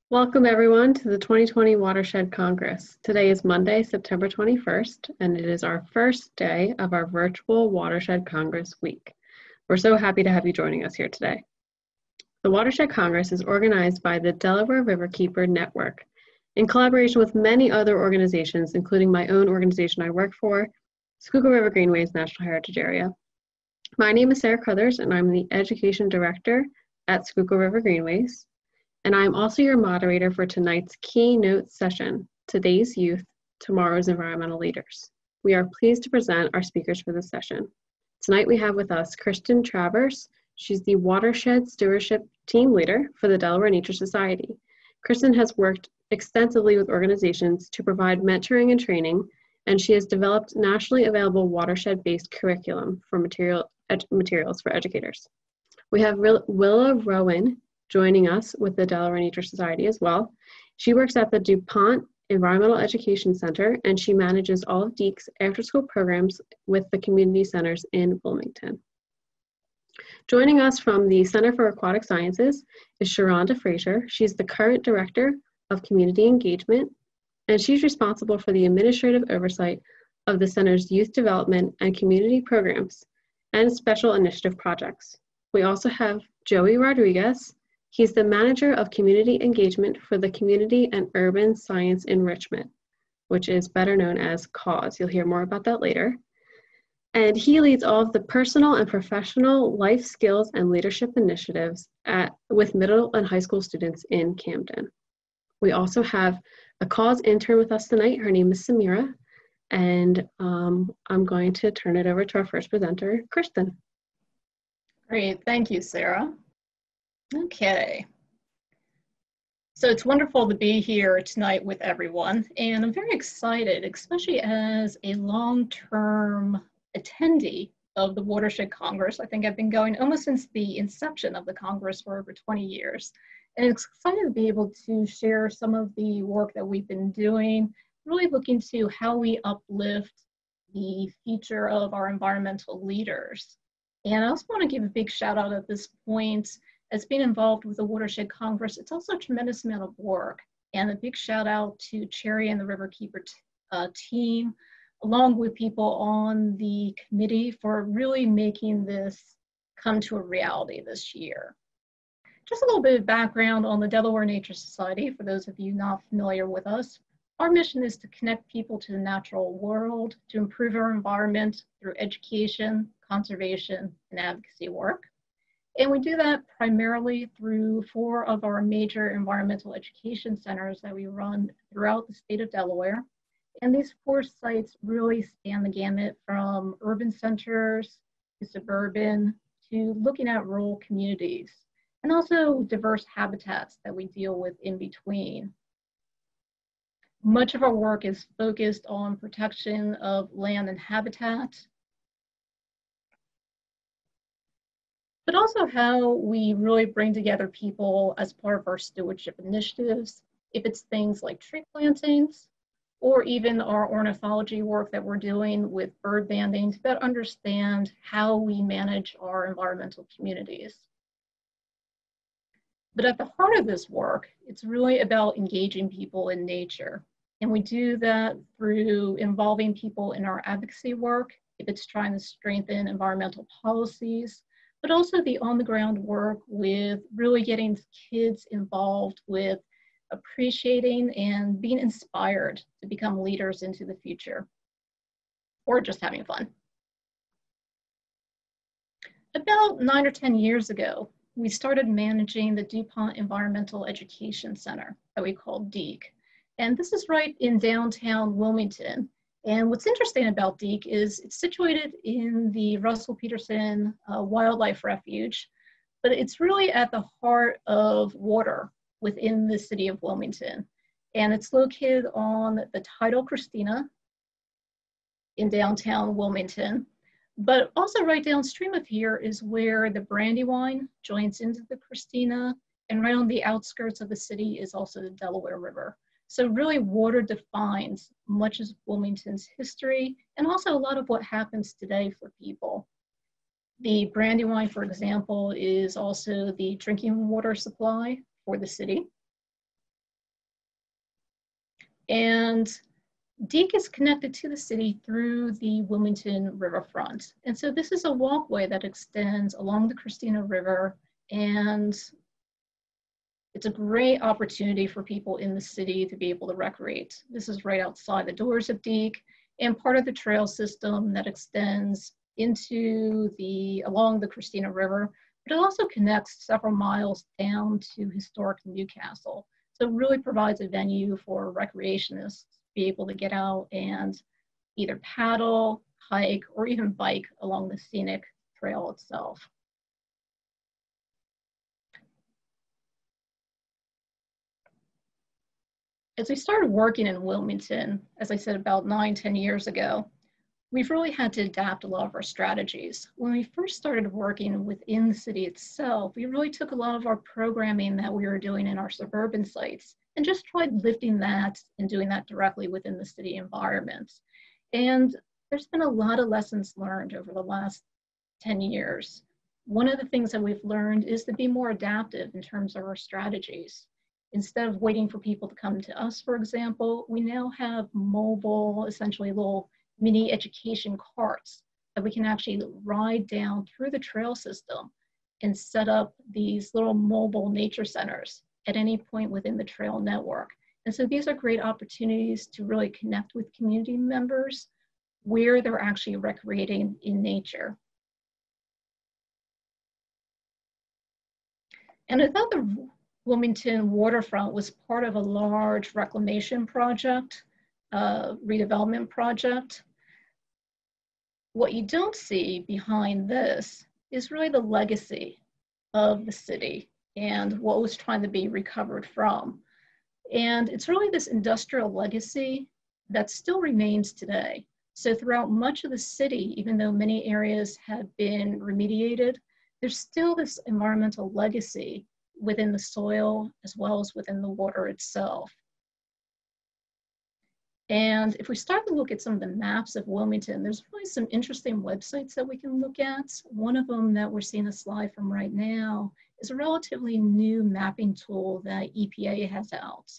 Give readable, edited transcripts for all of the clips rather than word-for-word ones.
Welcome everyone to the 2020 Watershed Congress. Today is Monday, September 21st, and it is our first day of our virtual Watershed Congress week. We're so happy to have you joining us here today. The Watershed Congress is organized by the Delaware Riverkeeper Network in collaboration with many other organizations, including my own organization I work for, Schuylkill River Greenways National Heritage Area. My name is Sarah Crothers, and I'm the Education Director at Schuylkill River Greenways. And I'm also your moderator for tonight's keynote session, Today's Youth, Tomorrow's Environmental Leaders. We are pleased to present our speakers for this session. Tonight we have with us Kristen Travers. She's the Watershed Stewardship Team Leader for the Delaware Nature Society. Kristen has worked extensively with organizations to provide mentoring and training, and she has developed nationally available watershed-based curriculum for materials for educators. We have Willa Rowan joining us with the Delaware Nature Society as well. She works at the DuPont Environmental Education Center, and she manages all of DEEC's after-school programs with the community centers in Wilmington. Joining us from the Center for Aquatic Sciences is Sharonda Frazier. She's the current Director of Community Engagement, and she's responsible for the administrative oversight of the center's youth development and community programs and special initiative projects. We also have Joey Rodriguez. He's the Manager of Community Engagement for the Community and Urban Science Enrichment, which is better known as CAUSE. You'll hear more about that later. And he leads all of the personal and professional life skills and leadership initiatives with middle and high school students in Camden. We also have a CAUSE intern with us tonight. Her name is Samira, and I'm going to turn it over to our first presenter, Kristen. Great, thank you, Sarah. Okay, so it's wonderful to be here tonight with everyone, and I'm very excited, especially as a long-term attendee of the Watershed Congress. I think I've been going almost since the inception of the Congress for over 20 years, and it's excited to be able to share some of the work that we've been doing, really looking to how we uplift the future of our environmental leaders. And I also want to give a big shout out at this point. As being involved with the Watershed Congress, it's also a tremendous amount of work. And a big shout out to Cherry and the Riverkeeper team, along with people on the committee for really making this come to a reality this year. Just a little bit of background on the Delaware Nature Society, for those of you not familiar with us. Our mission is to connect people to the natural world, to improve our environment through education, conservation, and advocacy work. And we do that primarily through 4 of our major environmental education centers that we run throughout the state of Delaware. And these 4 sites really span the gamut from urban centers to suburban to looking at rural communities, and also diverse habitats that we deal with in between. Much of our work is focused on protection of land and habitat, but also how we really bring together people as part of our stewardship initiatives, if it's things like tree plantings, or even our ornithology work that we're doing with bird banding to better understand how we manage our environmental communities. But at the heart of this work, it's really about engaging people in nature. And we do that through involving people in our advocacy work, if it's trying to strengthen environmental policies, but also the on-the-ground work with really getting kids involved with appreciating and being inspired to become leaders into the future, or just having fun. About 9 or 10 years ago, we started managing the DuPont Environmental Education Center that we call DEEC. And this is right in downtown Wilmington. And what's interesting about DEEC is it's situated in the Russell Peterson Wildlife Refuge, but it's really at the heart of water within the city of Wilmington. And it's located on the tidal Christina in downtown Wilmington. But also right downstream of here is where the Brandywine joins into the Christina, and right on the outskirts of the city is also the Delaware River. So really water defines much of Wilmington's history and also a lot of what happens today for people. The Brandywine, for example, is also the drinking water supply for the city. And Deke is connected to the city through the Wilmington riverfront. And so this is a walkway that extends along the Christina River, and it's a great opportunity for people in the city to be able to recreate. This is right outside the doors of Deke and part of the trail system that extends along the Christina River, but it also connects several miles down to historic Newcastle. So it really provides a venue for recreationists to be able to get out and either paddle, hike, or even bike along the scenic trail itself. As we started working in Wilmington, as I said, about 9-10 years ago, we've really had to adapt a lot of our strategies. When we first started working within the city itself, we really took a lot of our programming that we were doing in our suburban sites and just tried lifting that and doing that directly within the city environment. And there's been a lot of lessons learned over the last 10 years. One of the things that we've learned is to be more adaptive in terms of our strategies. Instead of waiting for people to come to us, for example, we now have mobile, essentially little mini education carts that we can actually ride down through the trail system and set up these little mobile nature centers at any point within the trail network. And so these are great opportunities to really connect with community members where they're actually recreating in nature. And I thought the Wilmington waterfront was part of a large reclamation project, redevelopment project. What you don't see behind this is really the legacy of the city and what was trying to be recovered from. And it's really this industrial legacy that still remains today. So throughout much of the city, even though many areas have been remediated, there's still this environmental legacy within the soil as well as within the water itself. And if we start to look at some of the maps of Wilmington, there's really some interesting websites that we can look at. One of them that we're seeing a slide from right now is a relatively new mapping tool that EPA has out.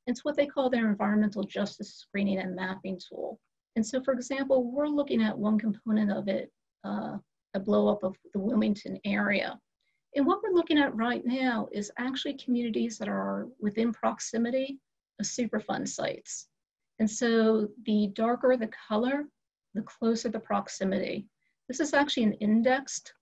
It's what they call their environmental justice screening and mapping tool. And so, for example, we're looking at one component of it, a blow up of the Wilmington area. And what we're looking at right now is actually communities that are within proximity of Superfund sites. And so the darker the color, the closer the proximity. This is actually an indexed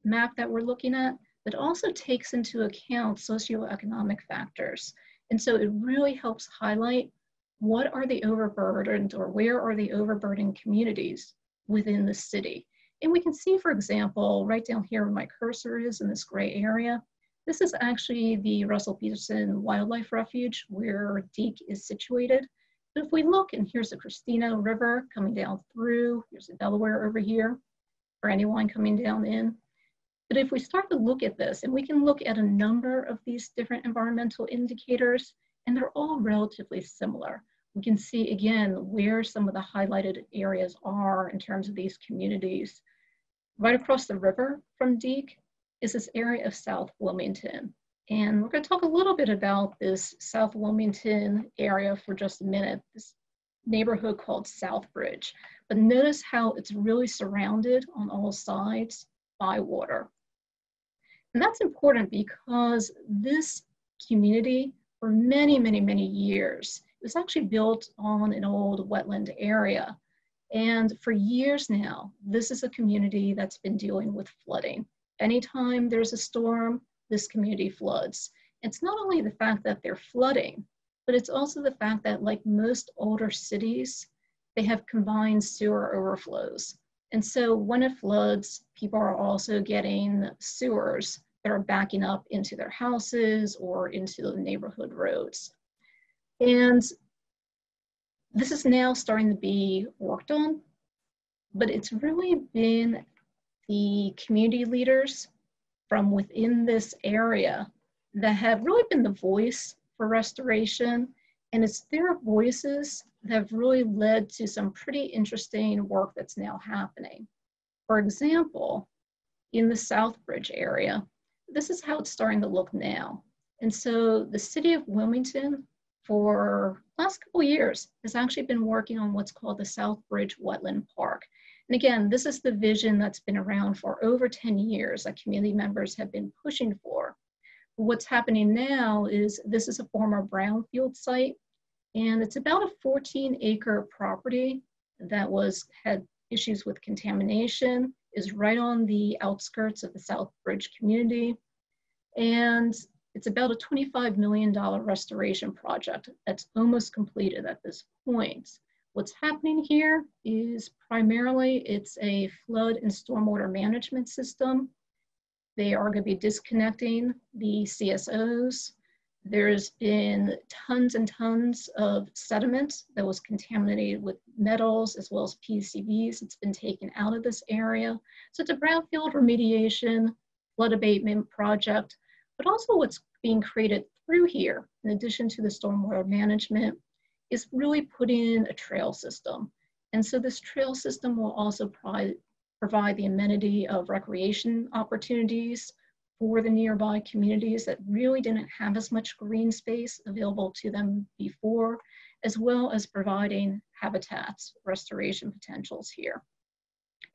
map that we're looking at that also takes into account socioeconomic factors. And so it really helps highlight what are the overburdened or where are the overburdened communities within the city. And we can see, for example, right down here where my cursor is in this gray area, this is actually the Russell Peterson Wildlife Refuge where Deke is situated. But if we look, and here's the Christina River coming down through, here's the Delaware over here, for anyone coming down in. But if we start to look at this, and we can look at a number of these different environmental indicators, and they're all relatively similar. We can see, again, where some of the highlighted areas are in terms of these communities. Right across the river from Deke is this area of South Wilmington. And we're going to talk a little bit about this South Wilmington area for just a minute, this neighborhood called Southbridge. But notice how it's really surrounded on all sides by water. And that's important because this community, for many, many, many years, it was actually built on an old wetland area. And for years now, this is a community that's been dealing with flooding. Anytime there's a storm, this community floods. It's not only the fact that they're flooding, but it's also the fact that, like most older cities, they have combined sewer overflows. And so when it floods, people are also getting sewers that are backing up into their houses or into the neighborhood roads. And this is now starting to be worked on, but it's really been the community leaders from within this area that have really been the voice for restoration. And it's their voices that have really led to some pretty interesting work that's now happening. For example, in the Southbridge area, this is how it's starting to look now. And so the city of Wilmington, for the last couple of years, has actually been working on what's called the South Bridge Wetland Park. And again, this is the vision that's been around for over 10 years that community members have been pushing for. What's happening now is this is a former brownfield site, and it's about a 14-acre property that had issues with contamination, is right on the outskirts of the South Bridge community. And it's about a $25 million restoration project that's almost completed at this point. What's happening here is primarily it's a flood and stormwater management system. They are going to be disconnecting the CSOs. There's been tons and tons of sediment that was contaminated with metals as well as PCBs. It's been taken out of this area. So it's a brownfield remediation, flood abatement project, but also what's being created through here, in addition to the stormwater management, is really putting in a trail system. And so this trail system will also provide the amenity of recreation opportunities for the nearby communities that really didn't have as much green space available to them before, as well as providing habitats, restoration potentials here.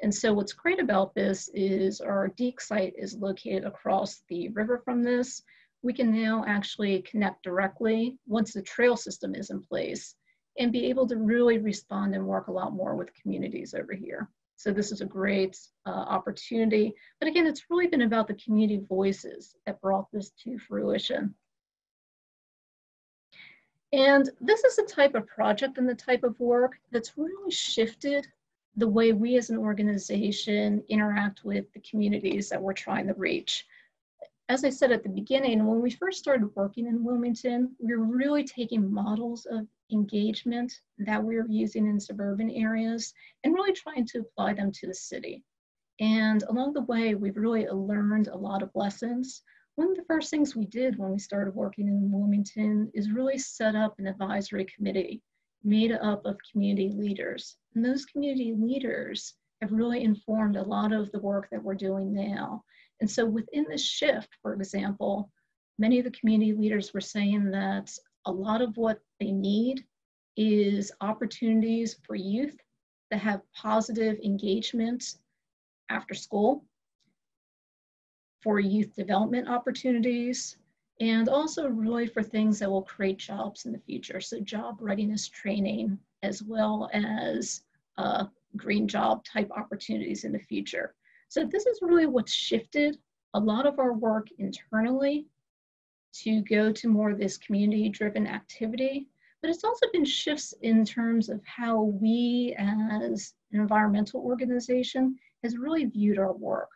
And so what's great about this is our DEEK site is located across the river from this. We can now actually connect directly once the trail system is in place and be able to really respond and work a lot more with communities over here. So this is a great opportunity. But again, it's really been about the community voices that brought this to fruition. And this is the type of project and the type of work that's really shifted the way we as an organization interact with the communities that we're trying to reach. As I said at the beginning, when we first started working in Wilmington, we were really taking models of engagement that we were using in suburban areas and really trying to apply them to the city. And along the way, we've really learned a lot of lessons. One of the first things we did when we started working in Wilmington is really set up an advisory committee made up of community leaders. And those community leaders have really informed a lot of the work that we're doing now. And so within this shift, for example, many of the community leaders were saying that a lot of what they need is opportunities for youth that have positive engagement after school, for youth development opportunities, and also really for things that will create jobs in the future. So job readiness training, as well as green job type opportunities in the future. So this is really what's shifted a lot of our work internally to go to more of this community-driven activity, but it's also been shifts in terms of how we as an environmental organization has really viewed our work,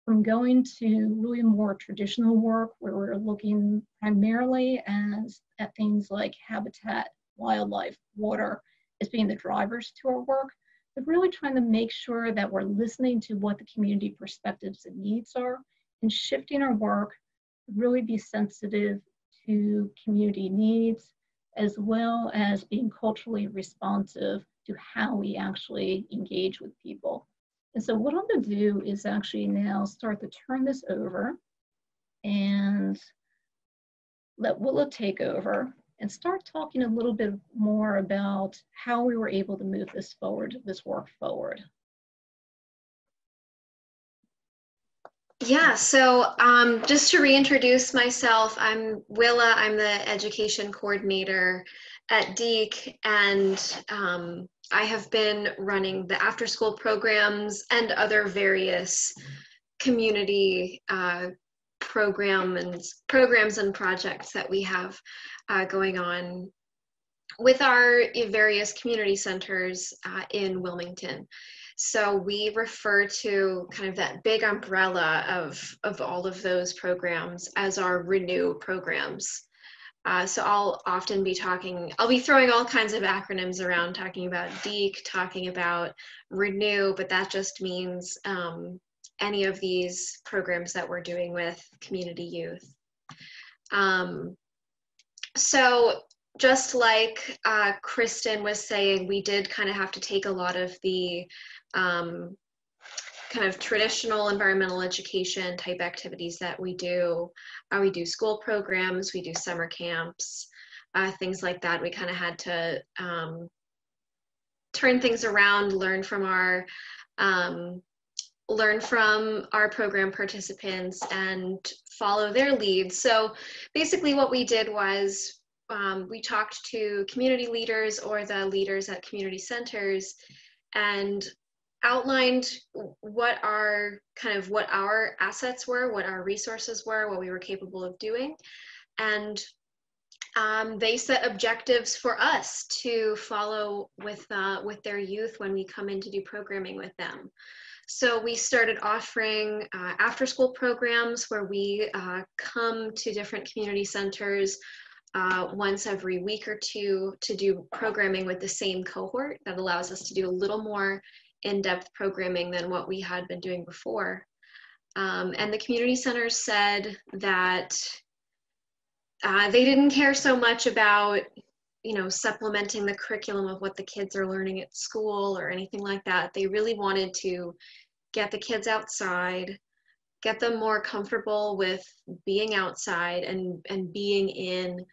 from going to really more traditional work where we're looking primarily at things like habitat, wildlife, water as being the drivers to our work, but really trying to make sure that we're listening to what the community perspectives and needs are and shifting our work to really be sensitive to community needs, as well as being culturally responsive to how we actually engage with people. And so what I'm going to do is actually now start to turn this over and let Willa take over and start talking a little bit more about how we were able to move this work forward. Yeah, so just to reintroduce myself, I'm Willa. I'm the education coordinator at DEEK, and I have been running the after-school programs and other various community programs and projects that we have going on with our various community centers in Wilmington. So we refer to kind of that big umbrella of all of those programs as our Renew programs. So I'll often be I'll be throwing all kinds of acronyms around, talking about DEEK, talking about Renew, but that just means any of these programs that we're doing with community youth. So just like Kristen was saying, we did kind of have to take a lot of the kind of traditional environmental education type activities that we do. We do school programs, we do summer camps, things like that. We kind of had to turn things around, learn from our program participants and follow their leads. So basically what we did was we talked to community leaders or the leaders at community centers and outlined what our assets were, what our resources were, what we were capable of doing. And they set objectives for us to follow with their youth when we come in to do programming with them. So we started offering after-school programs where we come to different community centers once every week or two to do programming with the same cohort. That allows us to do a little more in-depth programming than what we had been doing before. And the community centers said that they didn't care so much about, supplementing the curriculum of what the kids are learning at school or anything like that. They really wanted to get the kids outside, get them more comfortable with being outside and being in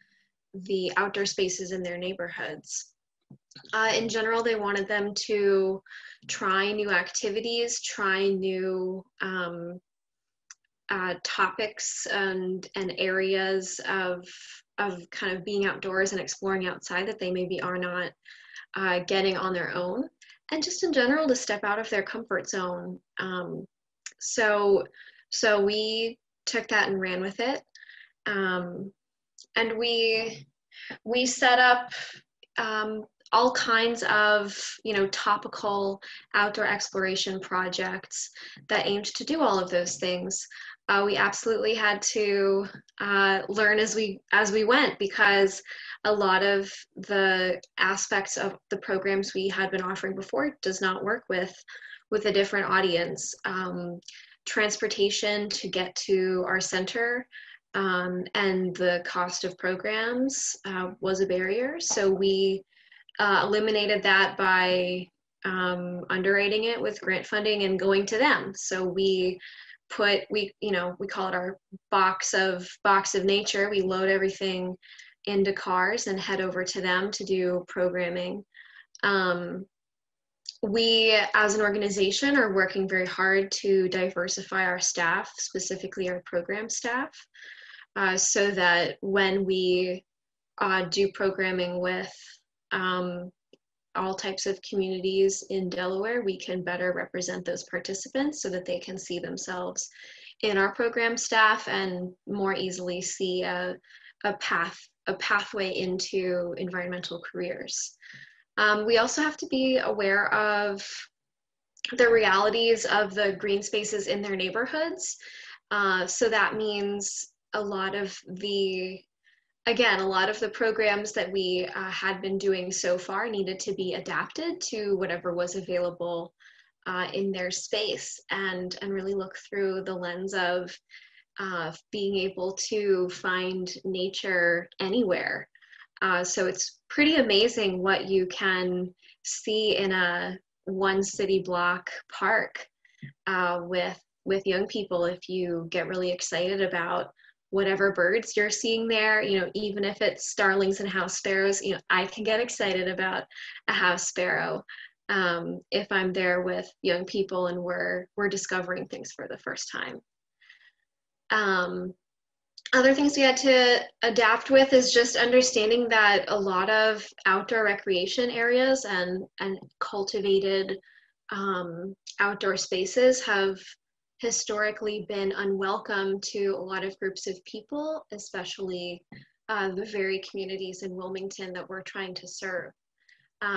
the outdoor spaces in their neighborhoods. In general, they wanted them to try new activities, try new topics and areas of kind of being outdoors and exploring outside that they maybe are not getting on their own, and just in general to step out of their comfort zone. So we took that and ran with it, and we set up all kinds of topical outdoor exploration projects that aimed to do all of those things. We absolutely had to learn as we went, because a lot of the aspects of the programs we had been offering before does not work with a different audience. Transportation to get to our center and the cost of programs was a barrier. So we eliminated that by underwriting it with grant funding and going to them. So we call it our box of nature. We load everything into cars and head over to them to do programming. We, as an organization, are working very hard to diversify our staff, specifically our program staff, so that when we do programming with all types of communities in Delaware, we can better represent those participants so that they can see themselves in our program staff and more easily see a pathway into environmental careers. We also have to be aware of the realities of the green spaces in their neighborhoods. So that means a lot of the programs that we had been doing so far needed to be adapted to whatever was available in their space, and really look through the lens of being able to find nature anywhere. So it's pretty amazing what you can see in a one city block park with young people if you get really excited about whatever birds you're seeing there. Even if it's starlings and house sparrows, I can get excited about a house sparrow if I'm there with young people and we're discovering things for the first time. Other things we had to adapt with is just understanding that a lot of outdoor recreation areas and cultivated outdoor spaces have historically been unwelcome to a lot of groups of people, especially the very communities in Wilmington that we're trying to serve.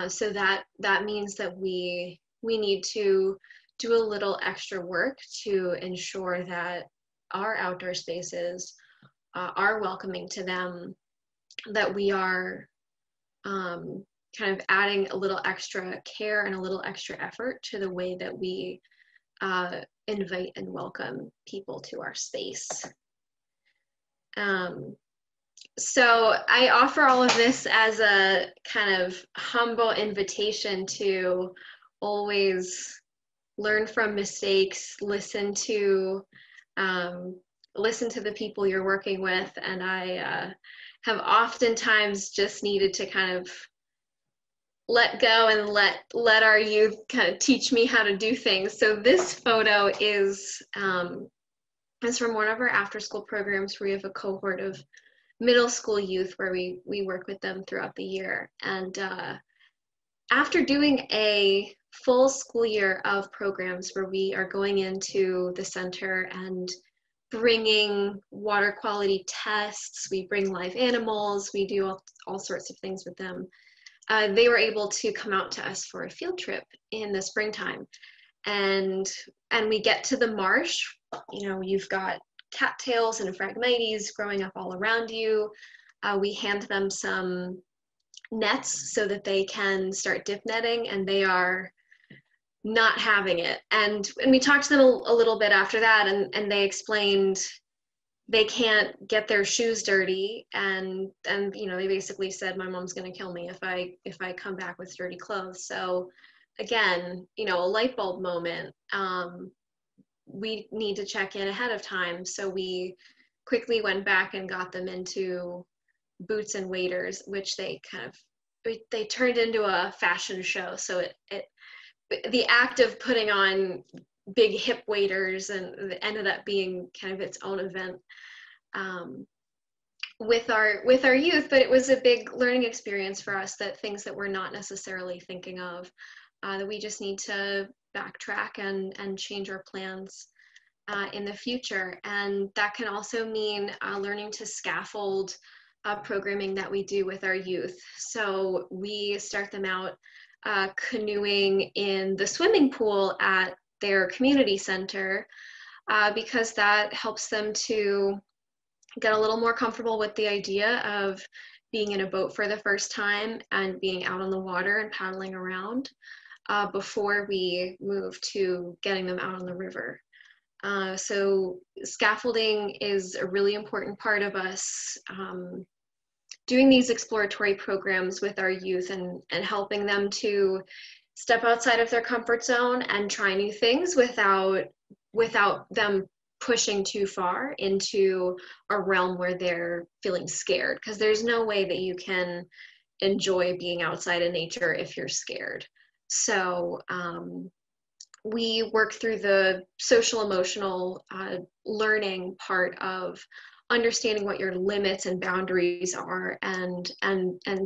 So that means that we need to do a little extra work to ensure that our outdoor spaces are welcoming to them, that we are kind of adding a little extra care and a little extra effort to the way that we invite and welcome people to our space. So I offer all of this as a kind of humble invitation to always learn from mistakes, listen to the people you're working with, and have oftentimes just needed to kind of let go and let our youth kind of teach me how to do things. So this photo is from one of our after school programs where we have a cohort of middle school youth where we work with them throughout the year. And after doing a full school year of programs where we are going into the center and bringing water quality tests, we bring live animals, we do all sorts of things with them. They were able to come out to us for a field trip in the springtime. And we get to the marsh, you know, you've got cattails and phragmites growing up all around you. We hand them some nets so that they can start dip netting, and they are not having it. And we talked to them a little bit after that, and they explained they can't get their shoes dirty, and you know, they basically said, my mom's going to kill me if I come back with dirty clothes. So again, you know, a light bulb moment. We need to check in ahead of time. So we quickly went back and got them into boots and waders, which they turned into a fashion show. So the act of putting on big hip waders, and it ended up being kind of its own event with our youth. But it was a big learning experience for us, that things that we're not necessarily thinking of, that we just need to backtrack and change our plans in the future. And that can also mean learning to scaffold programming that we do with our youth. So we start them out canoeing in the swimming pool at their community center, because that helps them to get a little more comfortable with the idea of being in a boat for the first time and being out on the water and paddling around, before we move to getting them out on the river. So scaffolding is a really important part of us doing these exploratory programs with our youth, and helping them to step outside of their comfort zone and try new things without them pushing too far into a realm where they're feeling scared, because there's no way that you can enjoy being outside in nature if you're scared. So we work through the social emotional learning part of understanding what your limits and boundaries are, and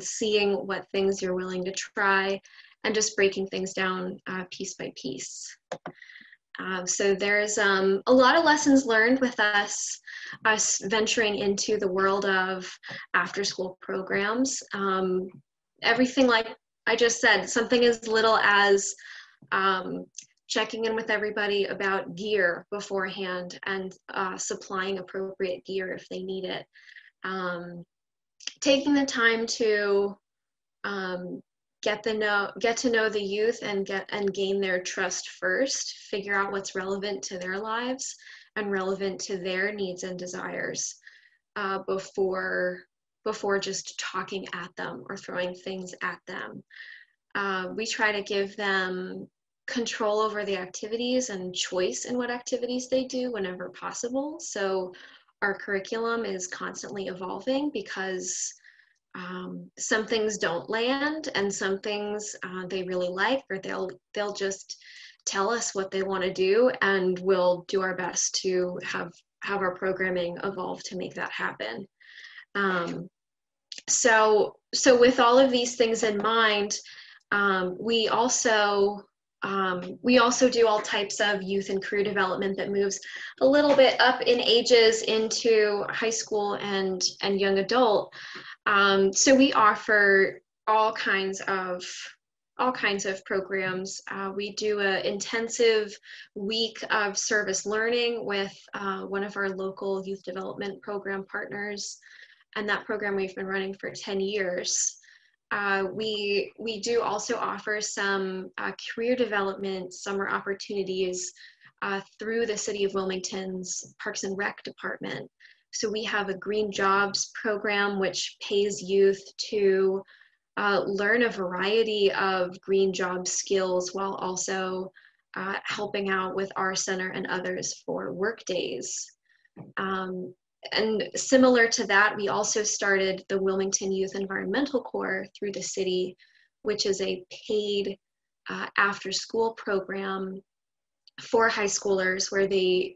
seeing what things you're willing to try, and just breaking things down piece by piece. So there's a lot of lessons learned with us venturing into the world of after-school programs. Everything, like I just said, something as little as checking in with everybody about gear beforehand, and supplying appropriate gear if they need it. Taking the time to get to know the youth and gain their trust first, figure out what's relevant to their lives and relevant to their needs and desires, before just talking at them or throwing things at them. We try to give them control over the activities and choice in what activities they do whenever possible. So our curriculum is constantly evolving, because some things don't land, and some things they really like, or they'll just tell us what they want to do, and we'll do our best to have our programming evolve to make that happen. So with all of these things in mind, we also do all types of youth and career development that moves a little bit up in ages into high school and young adult. So we offer all kinds of programs. We do an intensive week of service learning with one of our local youth development program partners, and that program we've been running for 10 years. We do also offer some career development summer opportunities through the City of Wilmington's Parks and Rec department. So we have a Green Jobs program which pays youth to learn a variety of green job skills, while also helping out with our center and others for work days. and similar to that, we also started the Wilmington Youth Environmental Corps through the city, which is a paid after-school program for high schoolers where they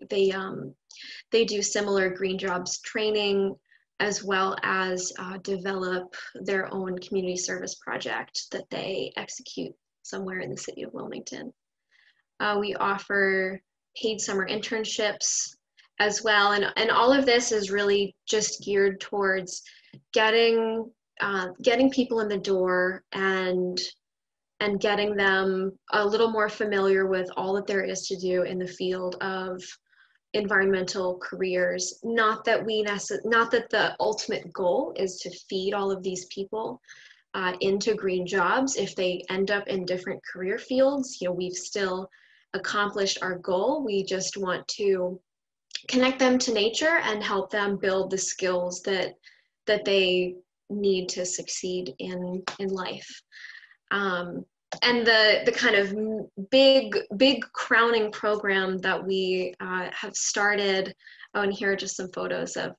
do similar green jobs training, as well as develop their own community service project that they execute somewhere in the city of Wilmington. We offer paid summer internships as well, and all of this is really just geared towards getting people in the door and getting them a little more familiar with all that there is to do in the field of environmental careers. Not that the ultimate goal is to feed all of these people into green jobs. If they end up in different career fields, we've still accomplished our goal. We just want to connect them to nature and help them build the skills that they need to succeed in life. And the kind of big crowning program that we have started, and here are just some photos of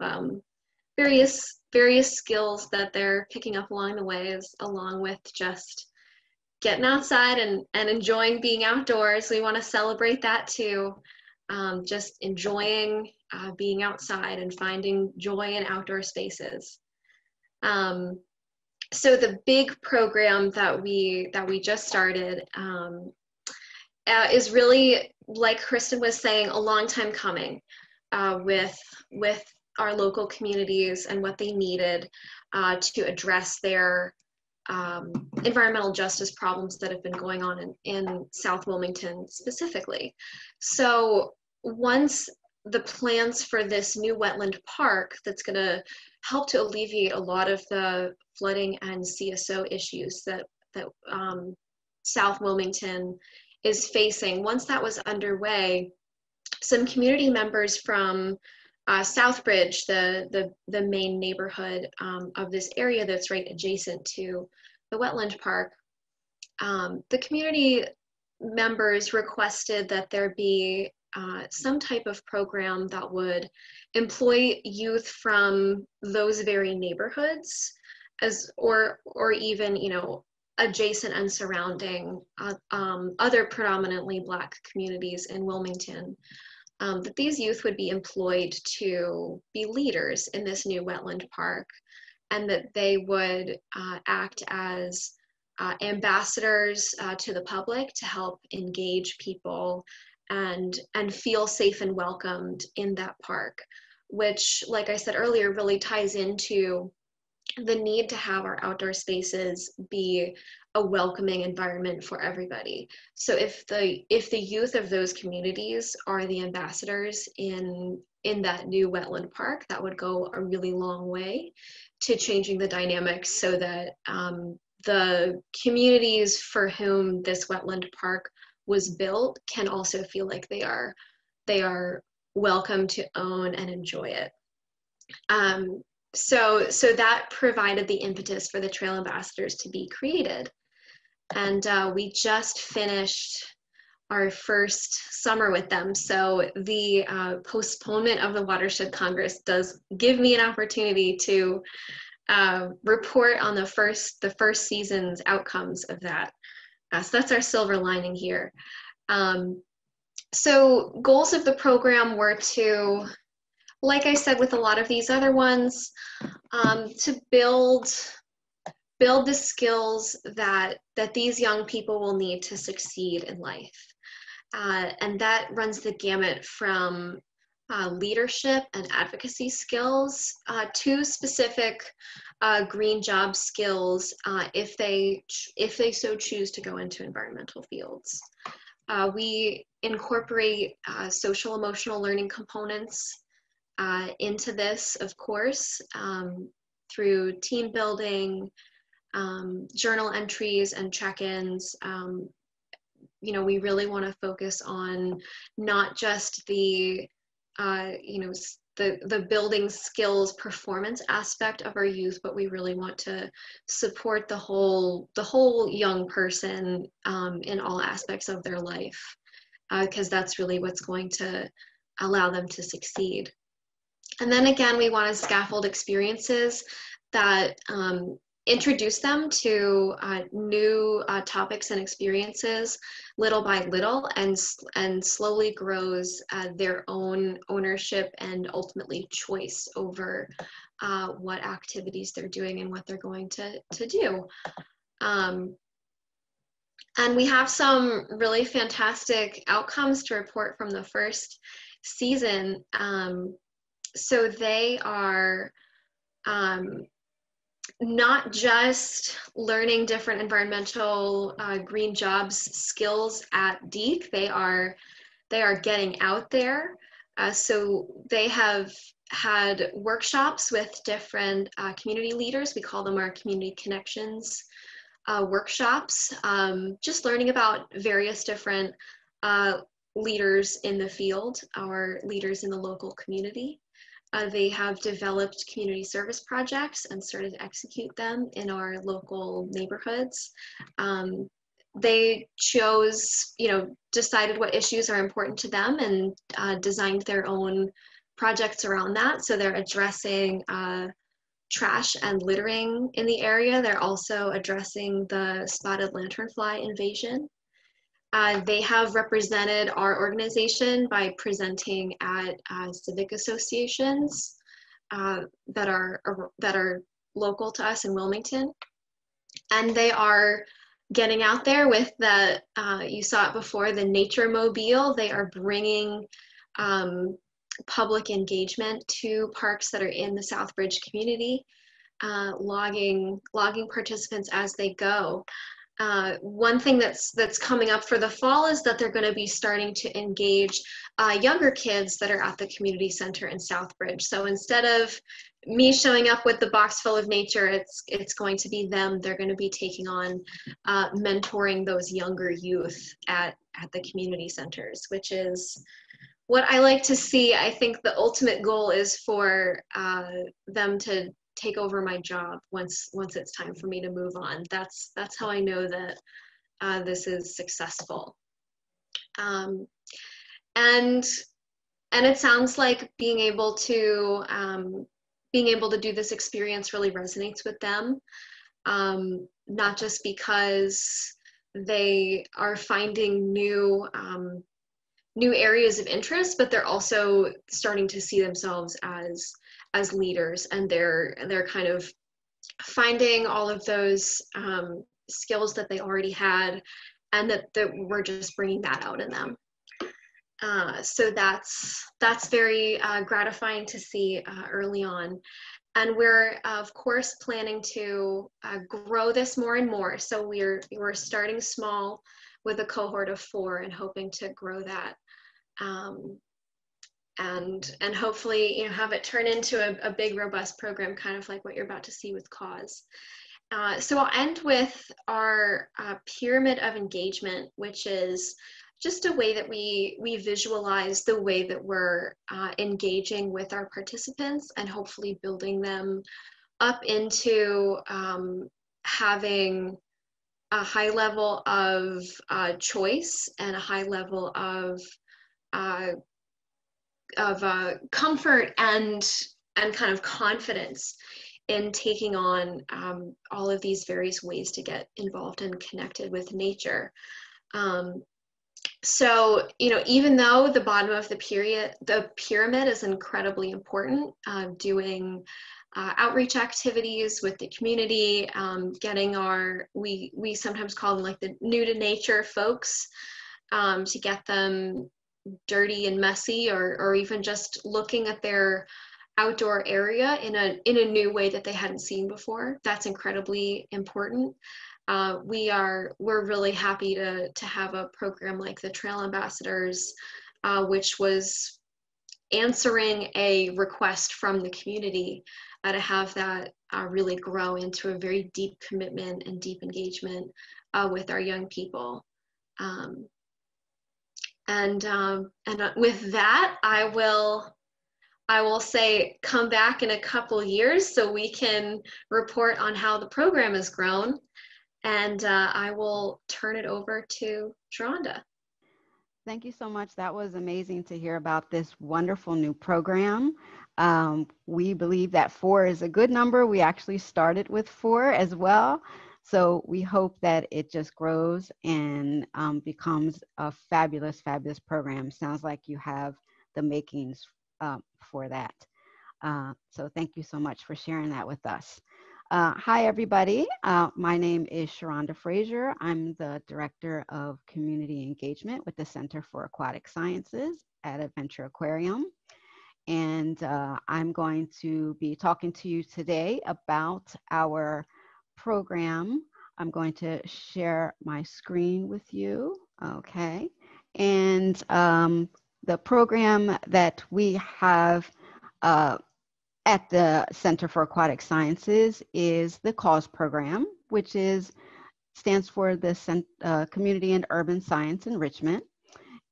various skills that they're picking up along the way, along with just getting outside and enjoying being outdoors. We want to celebrate that too. Just enjoying being outside and finding joy in outdoor spaces. So the big program that we just started is really, like Kristen was saying, a long time coming with our local communities and what they needed to address their environmental justice problems that have been going on in South Wilmington specifically. So once the plans for this new wetland park that's going to help to alleviate a lot of the flooding and CSO issues that South Wilmington is facing, once that was underway, some community members from Southbridge, the main neighborhood of this area that's right adjacent to the wetland park, the community members requested that there be some type of program that would employ youth from those very neighborhoods, or even adjacent and surrounding other predominantly Black communities in Wilmington, that these youth would be employed to be leaders in this new wetland park, and that they would act as ambassadors to the public to help engage people and feel safe and welcomed in that park, which, like I said earlier, really ties into the need to have our outdoor spaces be a welcoming environment for everybody. So if the youth of those communities are the ambassadors in that new wetland park, that would go a really long way to changing the dynamics so that the communities for whom this wetland park was built can also feel like they are welcome to own and enjoy it. So that provided the impetus for the Trail Ambassadors to be created. And we just finished our first summer with them. So the postponement of the Watershed Congress does give me an opportunity to report on the first season's outcomes of that. So that's our silver lining here. So goals of the program were to, like I said with a lot of these other ones, to build the skills that these young people will need to succeed in life. And that runs the gamut from leadership and advocacy skills to specific green job skills if they so choose to go into environmental fields. We incorporate social emotional learning components into this, of course, through team building, journal entries and check-ins. We really want to focus on not just the building skills performance aspect of our youth, but we really want to support the whole young person in all aspects of their life, because that's really what's going to allow them to succeed. And then again, we want to scaffold experiences that introduce them to new topics and experiences little by little, and slowly grows their own ownership and ultimately choice over what activities they're doing and what they're going to do. And we have some really fantastic outcomes to report from the first season. So they are not just learning different environmental green jobs skills at DEEC, they are getting out there. So they have had workshops with different community leaders. We call them our community connections workshops, just learning about various different leaders in the field, our leaders in the local community. They have developed community service projects and started to execute them in our local neighborhoods. They chose, decided what issues are important to them and designed their own projects around that. So they're addressing trash and littering in the area. They're also addressing the spotted lanternfly invasion. They have represented our organization by presenting at civic associations that are local to us in Wilmington. And they are getting out there with the, you saw it before, the Nature Mobile. They are bringing public engagement to parks that are in the Southbridge community, logging participants as they go. One thing that's coming up for the fall is that they're going to be starting to engage younger kids that are at the community center in Southbridge. So instead of me showing up with the box full of nature, it's going to be them. They're going to be taking on mentoring those younger youth at the community centers, which is what I like to see. I think the ultimate goal is for them to take over my job once it's time for me to move on. That's how I know that this is successful. And it sounds like being able to do this experience really resonates with them, not just because they are finding new areas of interest, but they're also starting to see themselves as leaders, and they're kind of finding all of those skills that they already had, and that we're just bringing that out in them. So that's very gratifying to see early on. And we're of course planning to grow this more and more. So we're starting small with a cohort of 4 and hoping to grow that. And hopefully, have it turn into a big, robust program, kind of like what you're about to see with CAUSE. So I'll end with our pyramid of engagement, which is just a way that we visualize the way that we're engaging with our participants, and hopefully building them up into having a high level of choice and a high level of comfort and kind of confidence in taking on all of these various ways to get involved and connected with nature. So, even though the bottom of the pyramid is incredibly important, doing outreach activities with the community, getting we sometimes call them like the new to nature folks, to get them dirty and messy, or even just looking at their outdoor area in a new way that they hadn't seen before. That's incredibly important. We're really happy to have a program like the Trail Ambassadors, which was answering a request from the community to have that really grow into a very deep commitment and deep engagement with our young people. And with that, I will say come back in a couple years so we can report on how the program has grown. And I will turn it over to Sharonda. Thank you so much. That was amazing to hear about this wonderful new program. We believe that 4 is a good number. We actually started with 4 as well. So we hope that it just grows and becomes a fabulous, fabulous program. Sounds like you have the makings for that. So thank you so much for sharing that with us. Hi, everybody. My name is Sharonda Frazier. I'm the Director of Community Engagement with the Center for Aquatic Sciences at Adventure Aquarium. And I'm going to be talking to you today about our program. I'm going to share my screen with you, okay? And the program that we have at the Center for Aquatic Sciences is the CAUSE program, which stands for the Community and Urban Science Enrichment.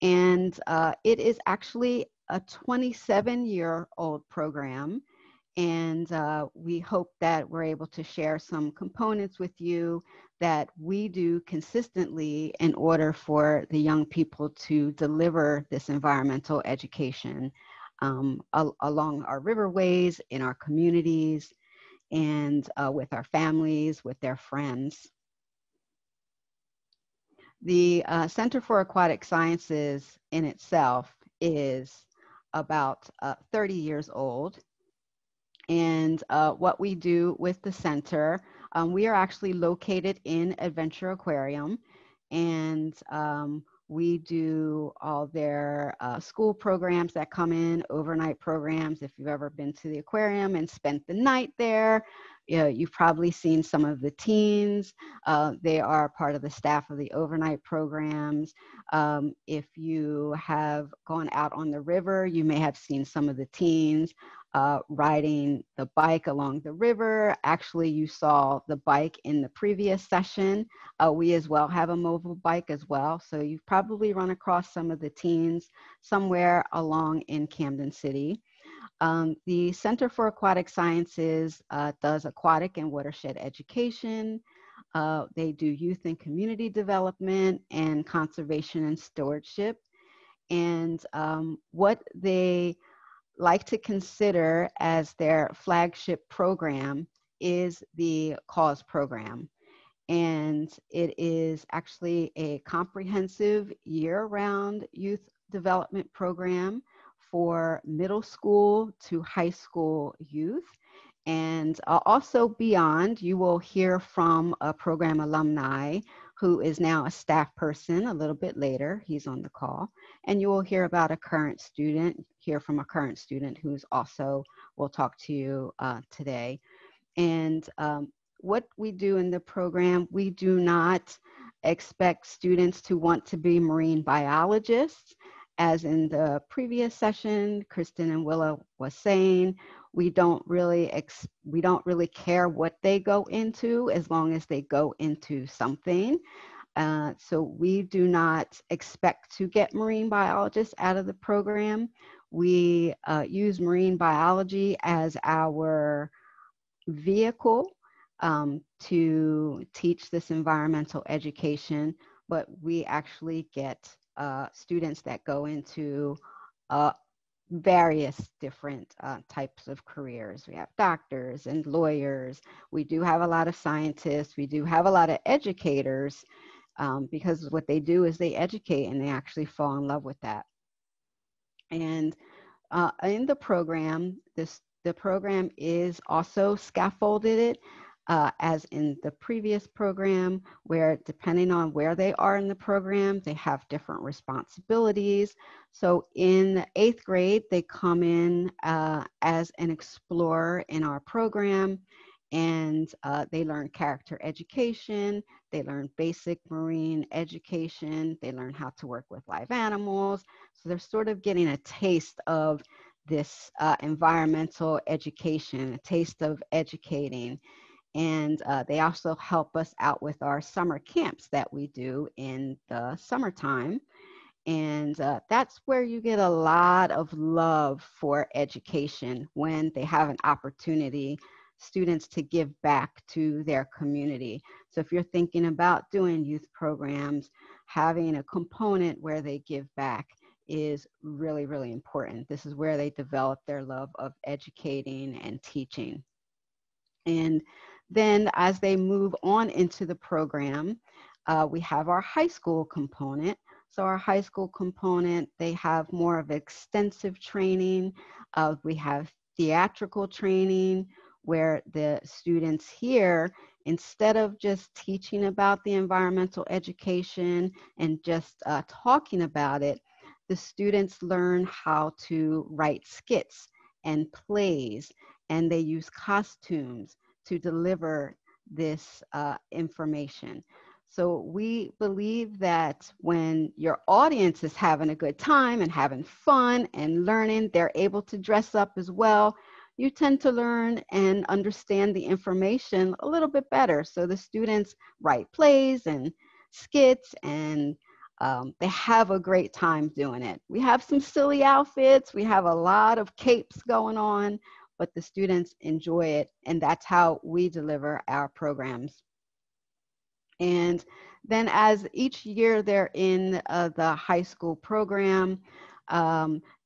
And it is actually a 27-year-old program. And we hope that we're able to share some components with you that we do consistently in order for the young people to deliver this environmental education along our riverways, in our communities, and with our families, with their friends. The Center for Aquatic Sciences in itself is about 30 years old. And what we do with the center, we are actually located in Adventure Aquarium, and we do all their school programs that come in, overnight programs. If you've ever been to the aquarium and spent the night there, you've probably seen some of the teens. They are part of the staff of the overnight programs. If you have gone out on the river, you may have seen some of the teens riding the bike along the river. Actually, you saw the bike in the previous session. We as well have a mobile bike as well. So you've probably run across some of the teens somewhere along in Camden City. The Center for Aquatic Sciences does aquatic and watershed education. They do youth and community development and conservation and stewardship. And what they like to consider as their flagship program is the CAUSE program. And it is actually a comprehensive year-round youth development program for middle school to high school youth. And also beyond, you will hear from a program alumni who is now a staff person a little bit later. He's on the call. And you will hear about hear from a current student who's also will talk to you today. And what we do in the program, we do not expect students to want to be marine biologists. As in the previous session, Kristen and Willa was saying, we don't really care what they go into as long as they go into something. So we do not expect to get marine biologists out of the program. We use marine biology as our vehicle to teach this environmental education, but we actually get students that go into various different types of careers. We have doctors and lawyers. We do have a lot of scientists. We do have a lot of educators because what they do is they educate and they actually fall in love with that. And in the program, the program is also scaffolded as in the previous program, where depending on where they are in the program, they have different responsibilities. So in 8th grade, they come in as an explorer in our program, and they learn character education, they learn basic marine education, they learn how to work with live animals. So they're sort of getting a taste of this environmental education, a taste of educating. And they also help us out with our summer camps that we do in the summertime. And that's where you get a lot of love for education, when they have an opportunity, students, to give back to their community. So if you're thinking about doing youth programs, having a component where they give back is really, really important. This is where they develop their love of educating and teaching. And then as they move on into the program, we have our high school component. So our high school component, they have more of extensive training. We have theatrical training where the students here, instead of just teaching about the environmental education and just talking about it, the students learn how to write skits and plays, and they use costumes to deliver this information. So we believe that when your audience is having a good time and having fun and learning, they're able to dress up as well. You tend to learn and understand the information a little bit better. So the students write plays and skits, and they have a great time doing it. We have some silly outfits. We have a lot of capes going on, but the students enjoy it, and that's how we deliver our programs. And then as each year they're in the high school program,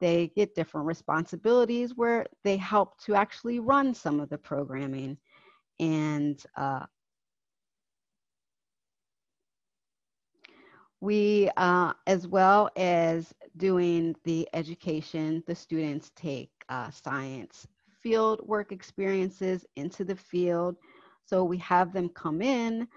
they get different responsibilities where they help to actually run some of the programming. And we, as well as doing the education, the students take science field work experiences into the field. So we have them come in,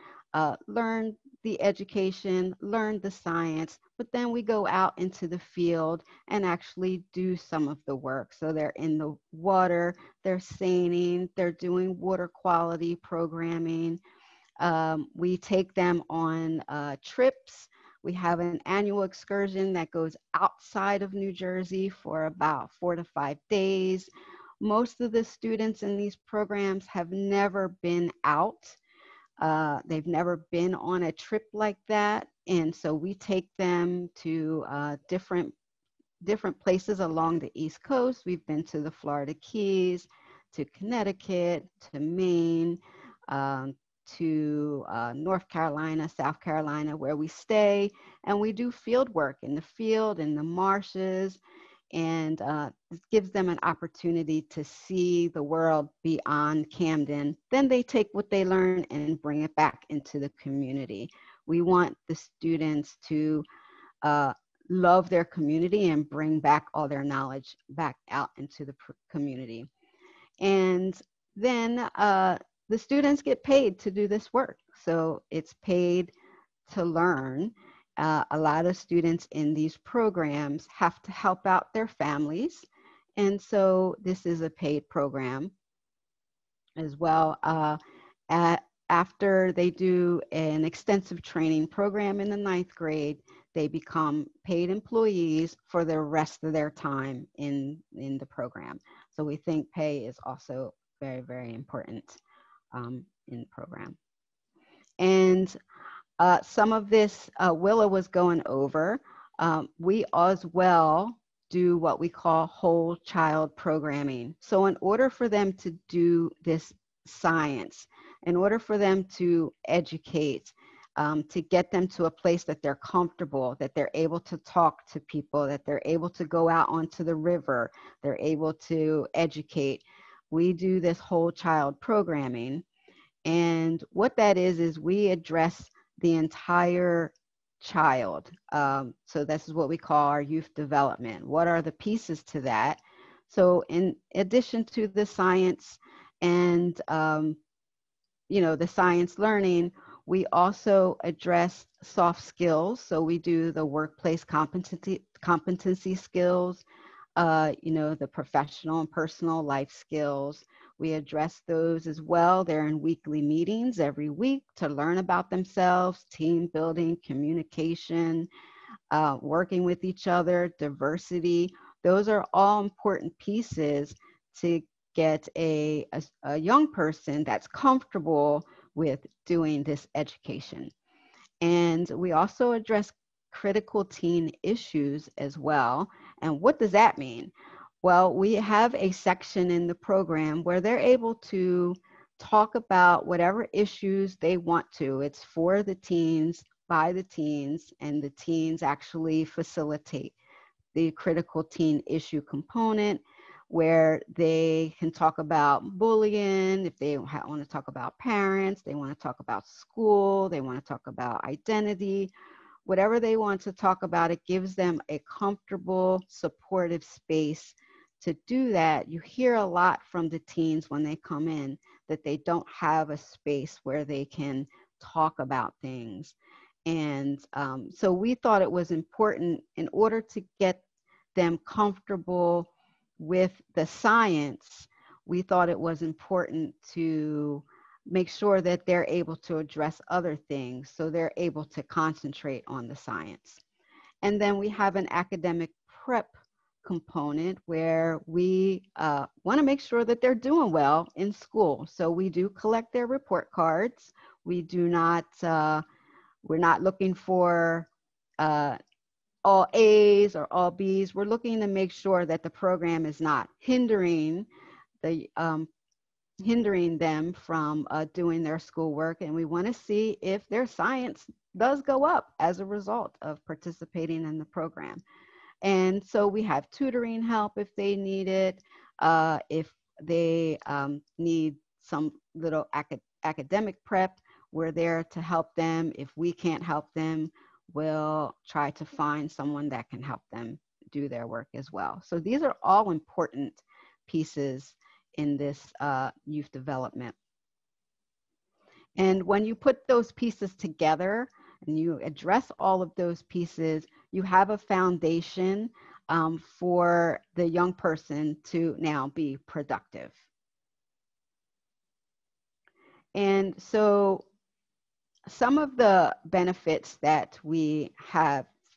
learn the education, learn the science, but then we go out into the field and actually do some of the work. So they're in the water, they're seining, they're doing water quality programming. We take them on trips. We have an annual excursion that goes outside of New Jersey for about 4 to 5 days. Most of the students in these programs have never been out. They've never been on a trip like that. And so we take them to different places along the East Coast. We've been to the Florida Keys, to Connecticut, to Maine, to North Carolina, South Carolina, where we stay, and we do field work in the field, in the marshes, and it gives them an opportunity to see the world beyond Camden. Then they take what they learn and bring it back into the community. We want the students to love their community and bring back all their knowledge back out into the community. And then the students get paid to do this work. So it's paid to learn. A lot of students in these programs have to help out their families. And so this is a paid program as well. After they do an extensive training program in the 9th grade, they become paid employees for the rest of their time in the program. So we think pay is also very, very important in the program. And some of this Willa was going over. We as well do what we call whole child programming. So in order for them to do this science, in order for them to educate, to get them to a place that they're comfortable, that they're able to talk to people, that they're able to go out onto the river, they're able to educate, we do this whole child programming. And what that is we address the entire child. So this is what we call our youth development. What are the pieces to that? So in addition to the science and the science learning, we also address soft skills. So we do the workplace competency skills, the professional and personal life skills. We address those as well. They're in weekly meetings every week to learn about themselves, team building, communication, working with each other, diversity. Those are all important pieces to get a young person that's comfortable with doing this education. And we also address critical teen issues as well. And what does that mean? Well, we have a section in the program where they're able to talk about whatever issues they want to. It's for the teens, by the teens, and the teens actually facilitate the critical teen issue component, where they can talk about bullying, if they want to talk about parents, they want to talk about school, they want to talk about identity, whatever they want to talk about. It gives them a comfortable, supportive space to do that. You hear a lot from the teens when they come in that they don't have a space where they can talk about things. And so we thought it was important, in order to get them comfortable with the science, we thought it was important to make sure that they're able to address other things, so they're able to concentrate on the science. And then we have an academic prep component where we want to make sure that they're doing well in school. So we do collect their report cards. We do not, we're not looking for all A's or all B's. We're looking to make sure that the program is not hindering them from doing their schoolwork, and we want to see if their science does go up as a result of participating in the program. And so we have tutoring help if they need it, if they need some little academic prep, we're there to help them. If we can't help them, we'll try to find someone that can help them do their work as well. So these are all important pieces in this youth development. And when you put those pieces together and you address all of those pieces, you have a foundation for the young person to now be productive. And so some of the benefits that we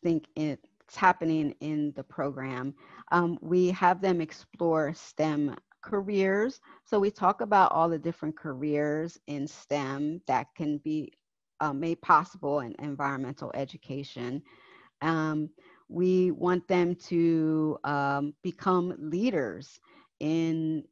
think it's happening in the program, we have them explore STEM careers. So we talk about all the different careers in STEM that can be made possible in environmental education. We want them to become leaders in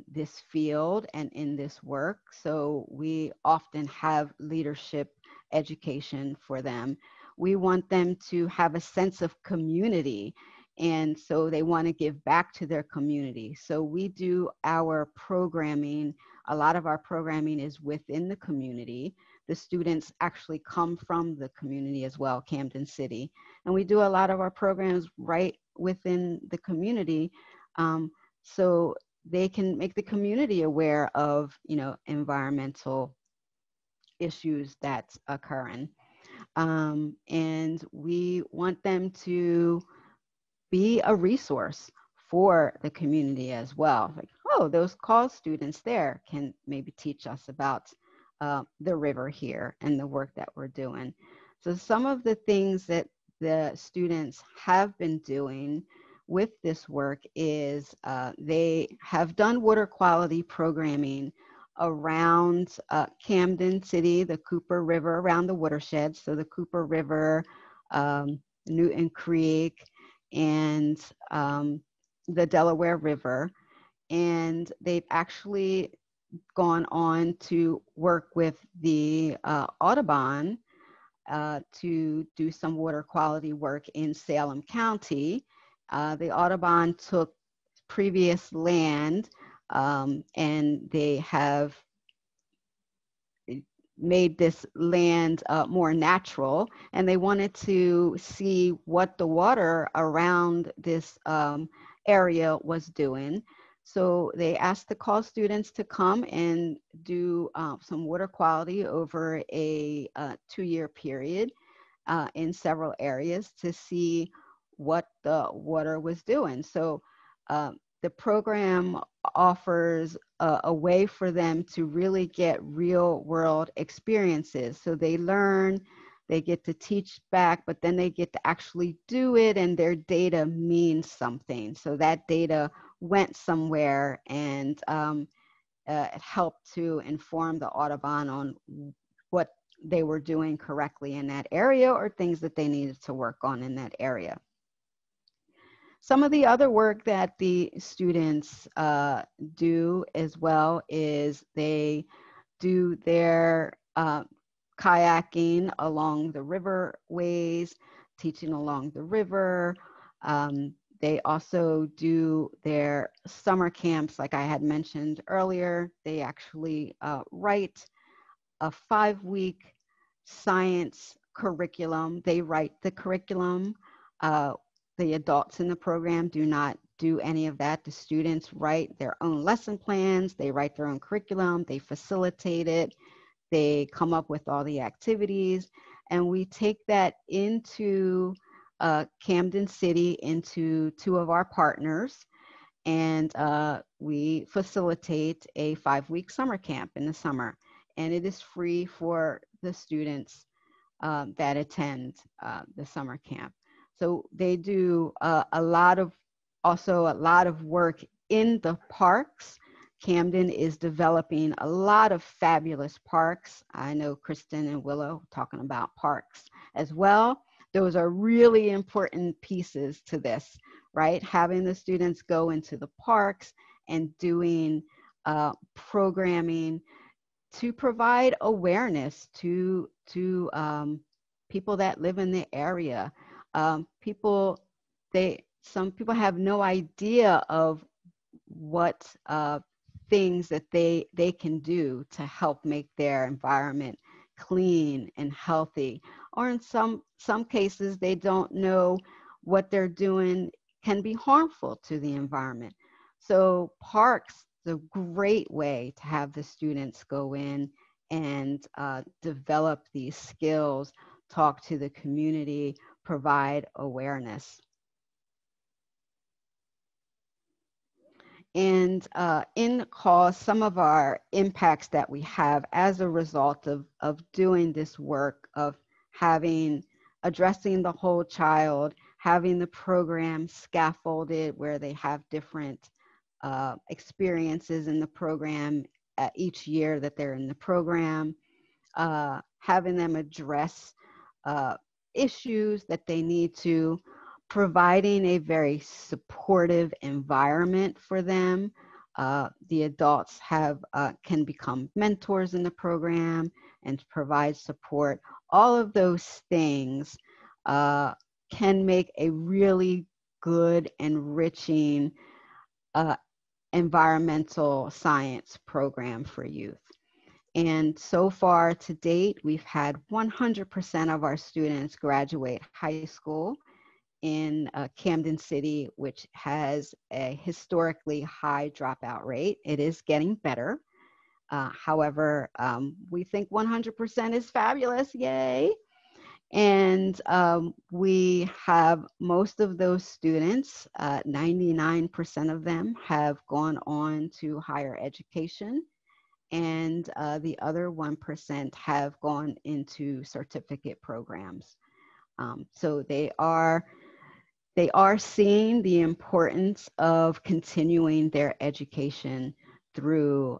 this field and in this work. So we often have leadership education for them. We want them to have a sense of community, and so they want to give back to their community. So we do our programming, a lot of our programming is within the community. The students actually come from the community as well, Camden City. And we do a lot of our programs right within the community, so they can make the community aware of, environmental issues that's occurring. And we want them to be a resource for the community as well. Like, oh, those college students there can maybe teach us about the river here and the work that we're doing. So some of the things that the students have been doing with this work is they have done water quality programming around Camden City, the Cooper River, around the Watershed. So the Cooper River, Newton Creek, and the Delaware River. And they've actually gone on to work with the Audubon to do some water quality work in Salem County. The Audubon took previous land and they have made this land more natural, and they wanted to see what the water around this area was doing. So they asked the college students to come and do some water quality over a 2-year period in several areas to see what the water was doing. So the program offers a way for them to really get real world experiences. So they learn, they get to teach back, but then they get to actually do it, and their data means something. So that data went somewhere, and it helped to inform the Audubon on what they were doing correctly in that area or things that they needed to work on in that area. Some of the other work that the students do as well is they do their kayaking along the riverways, teaching along the river. They also do their summer camps, like I had mentioned earlier. They actually write a 5-week science curriculum. They write the curriculum. The adults in the program do not do any of that. The students write their own lesson plans. They write their own curriculum. They facilitate it. They come up with all the activities. And we take that into Camden City, into 2 of our partners. And we facilitate a 5-week summer camp in the summer. And it is free for the students that attend the summer camp. So they do a lot of work in the parks. Camden is developing a lot of fabulous parks. I know Kristen and Willow talking about parks as well. Those are really important pieces to this, right? Having the students go into the parks and doing programming to provide awareness to people that live in the area. Some people have no idea of what things that they can do to help make their environment clean and healthy. Or in some cases, they don't know what they're doing can be harmful to the environment. So parks is a great way to have the students go in and develop these skills, talk to the community, provide awareness. And in the cause, some of our impacts that we have as a result of doing this work, of addressing the whole child, having the program scaffolded where they have different experiences in the program each year that they're in the program, having them address issues that they need to, providing a very supportive environment for them. The adults can become mentors in the program and provide support. All of those things can make a really good, enriching environmental science program for youth. And so far to date, we've had 100% of our students graduate high school in Camden City, which has a historically high dropout rate. It is getting better. However, we think 100% is fabulous, yay. And we have most of those students, 99% of them have gone on to higher education, and the other 1% have gone into certificate programs. So they are seeing the importance of continuing their education through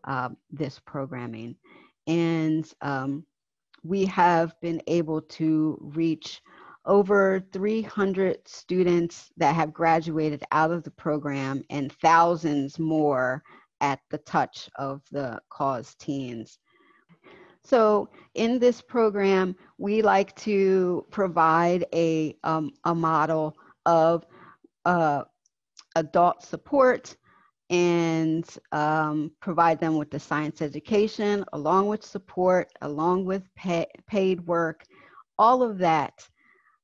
this programming. And we have been able to reach over 300 students that have graduated out of the program, and thousands more at the touch of the cause teens. So in this program, we like to provide a model of adult support and provide them with the science education, along with support, along with paid work. All of that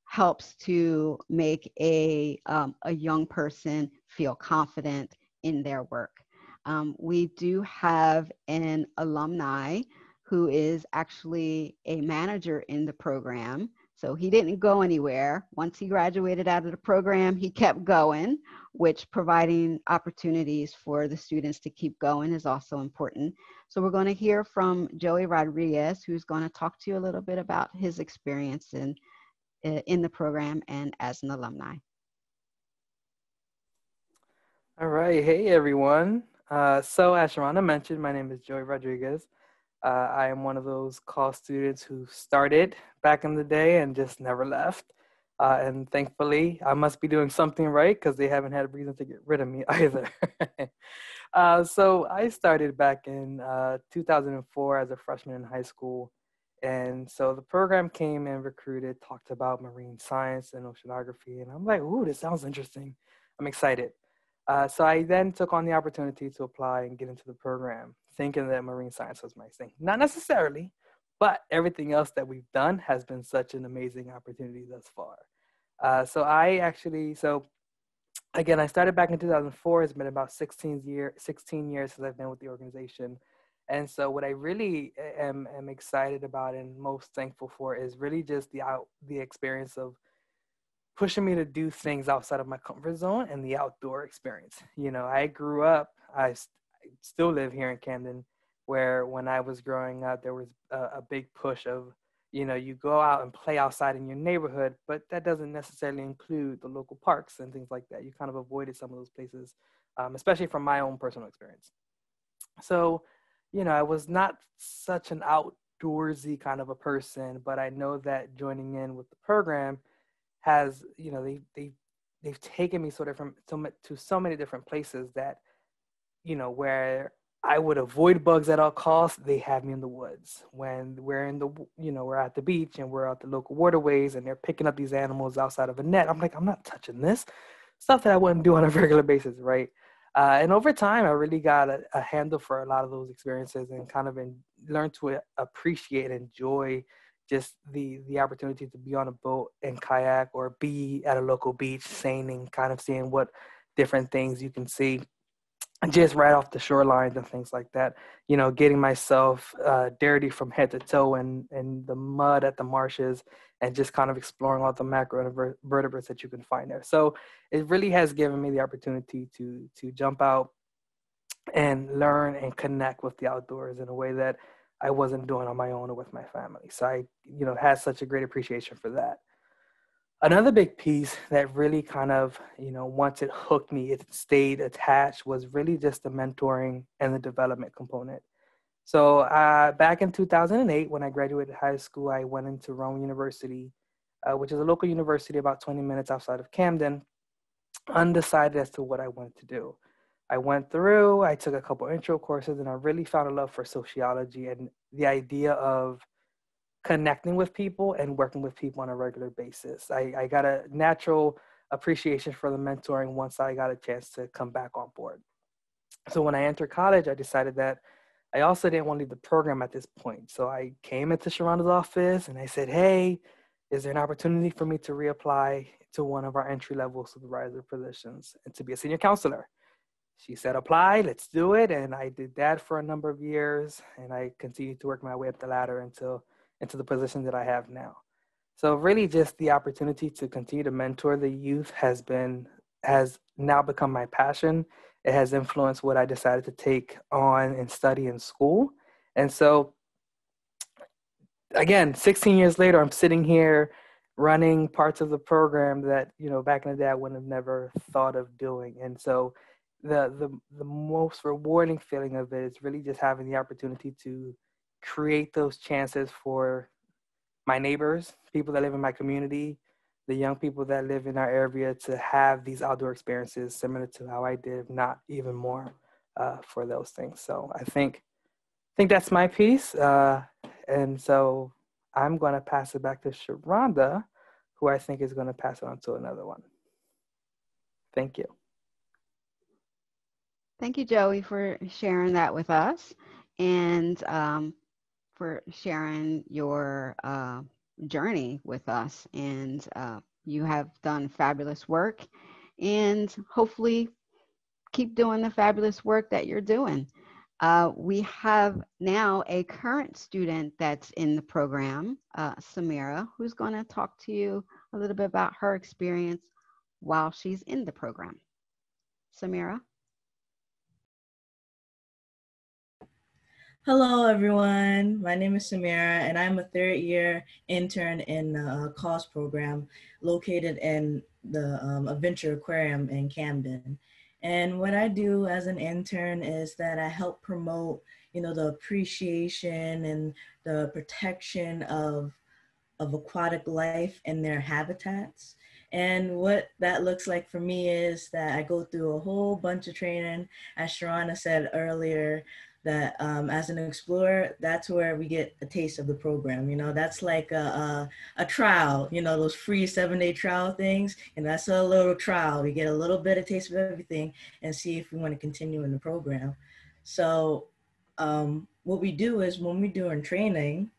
helps to make a young person feel confident in their work. We do have an alumni who is actually a manager in the program. So he didn't go anywhere. Once he graduated out of the program, he kept going, which providing opportunities for the students to keep going is also important. So we're going to hear from Joey Rodriguez, who's going to talk to you a little bit about his experience in the program and as an alumni. All right. Hey, everyone. So as Sharana mentioned, my name is Joey Rodriguez. I am one of those call students who started back in the day and just never left. And thankfully, I must be doing something right because they haven't had a reason to get rid of me either. So I started back in 2004 as a freshman in high school. And so the program came and recruited, talked about marine science and oceanography. And I'm like, ooh, this sounds interesting. I'm excited. So I then took on the opportunity to apply and get into the program, thinking that marine science was my thing. Not necessarily, but everything else that we've done has been such an amazing opportunity thus far. So again, I started back in 2004. It's been about 16 years since I've been with the organization. And so what I really am excited about and most thankful for is really just the experience of pushing me to do things outside of my comfort zone and the outdoor experience. You know, I grew up, I still live here in Camden, where when I was growing up, there was a big push of, you know, you go out and play outside in your neighborhood, but that doesn't necessarily include the local parks and things like that. You kind of avoided some of those places, especially from my own personal experience. So, you know, I was not such an outdoorsy kind of a person, but I know that joining in with the program has, you know, they've taken me sort of to so many different places that, you know, where I would avoid bugs at all costs, they have me in the woods. When we're we're at the beach and we're at the local waterways and they're picking up these animals outside of a net, I'm like, I'm not touching this. Stuff that I wouldn't do on a regular basis, right? And over time, I really got a handle for a lot of those experiences and kind of learned to appreciate and enjoy just the opportunity to be on a boat and kayak or be at a local beach, sailing, kind of seeing what different things you can see just right off the shorelines and things like that. You know, getting myself dirty from head to toe and the mud at the marshes and just kind of exploring all the macroinvertebrates that you can find there. So it really has given me the opportunity to jump out and learn and connect with the outdoors in a way that I wasn't doing on my own or with my family. So I, you know, had such a great appreciation for that. Another big piece that really kind of, you know, once it hooked me, it stayed attached, was really just the mentoring and the development component. So back in 2008, when I graduated high school, I went into Rowan University, which is a local university about 20 minutes outside of Camden, undecided as to what I wanted to do. I took a couple intro courses, and I really found a love for sociology and the idea of connecting with people and working with people on a regular basis. I got a natural appreciation for the mentoring once I got a chance to come back on board. So when I entered college, I decided that I also didn't want to leave the program at this point. So I came into Sharonda's office and I said, hey, is there an opportunity for me to reapply to one of our entry-level supervisor positions and to be a senior counselor? She said, apply, let's do it. And I did that for a number of years. And I continued to work my way up the ladder into the position that I have now. So really just the opportunity to continue to mentor the youth has now become my passion. It has influenced what I decided to take on and study in school. And so again, 16 years later, I'm sitting here running parts of the program that, you know, back in the day I wouldn't have never thought of doing. And so the most rewarding feeling of it is really just having the opportunity to create those chances for my neighbors, people that live in my community, the young people that live in our area to have these outdoor experiences similar to how I did, if not even more, for those things. So I think that's my piece. And so I'm going to pass it back to Sharonda, who I think is going to pass it on to another one. Thank you. Thank you, Joey, for sharing that with us and for sharing your journey with us. And you have done fabulous work and hopefully keep doing the fabulous work that you're doing. We have now a current student that's in the program, Samira, who's going to talk to you a little bit about her experience while she's in the program. Samira? Hello, everyone. My name is Samira, and I'm a third-year intern in the COS program located in the Adventure Aquarium in Camden. And what I do as an intern is that I help promote, you know, the appreciation and the protection of aquatic life and their habitats. And what that looks like for me is that I go through a whole bunch of training, as Sharana said earlier, that as an explorer, that's where we get a taste of the program. You know, that's like a trial, you know, those free 7-day trial things. And that's a little trial. We get a little bit of taste of everything and see if we want to continue in the program. So what we do is when we're doing training,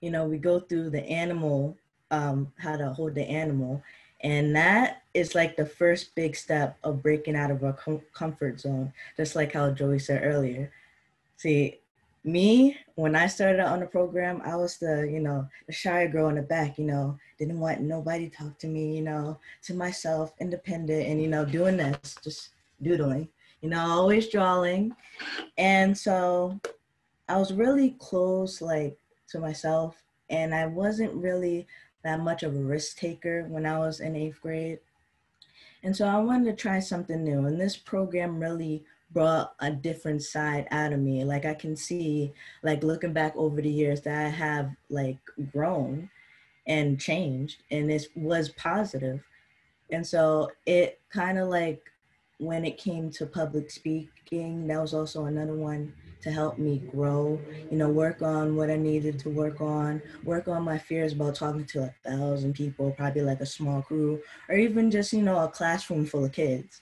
you know, we go through the animal, how to hold the animal. And that is like the first big step of breaking out of our comfort zone, just like how Joey said earlier. See, me, when I started out on the program, I was the, you know, the shy girl in the back, you know, didn't want nobody to talk to me, you know, to myself, independent, and, you know, doing this, just doodling, you know, always drawing. And so I was really close, like, to myself, and I wasn't really that much of a risk taker when I was in 8th grade. And so I wanted to try something new, and this program really brought a different side out of me. Like I can see, like looking back over the years, that I have like grown and changed, and it was positive. And so it kind of like, when it came to public speaking, that was also another one to help me grow, you know, work on what I needed to work on my fears about talking to 1,000 people, probably like a small crew, or even just, you know, a classroom full of kids.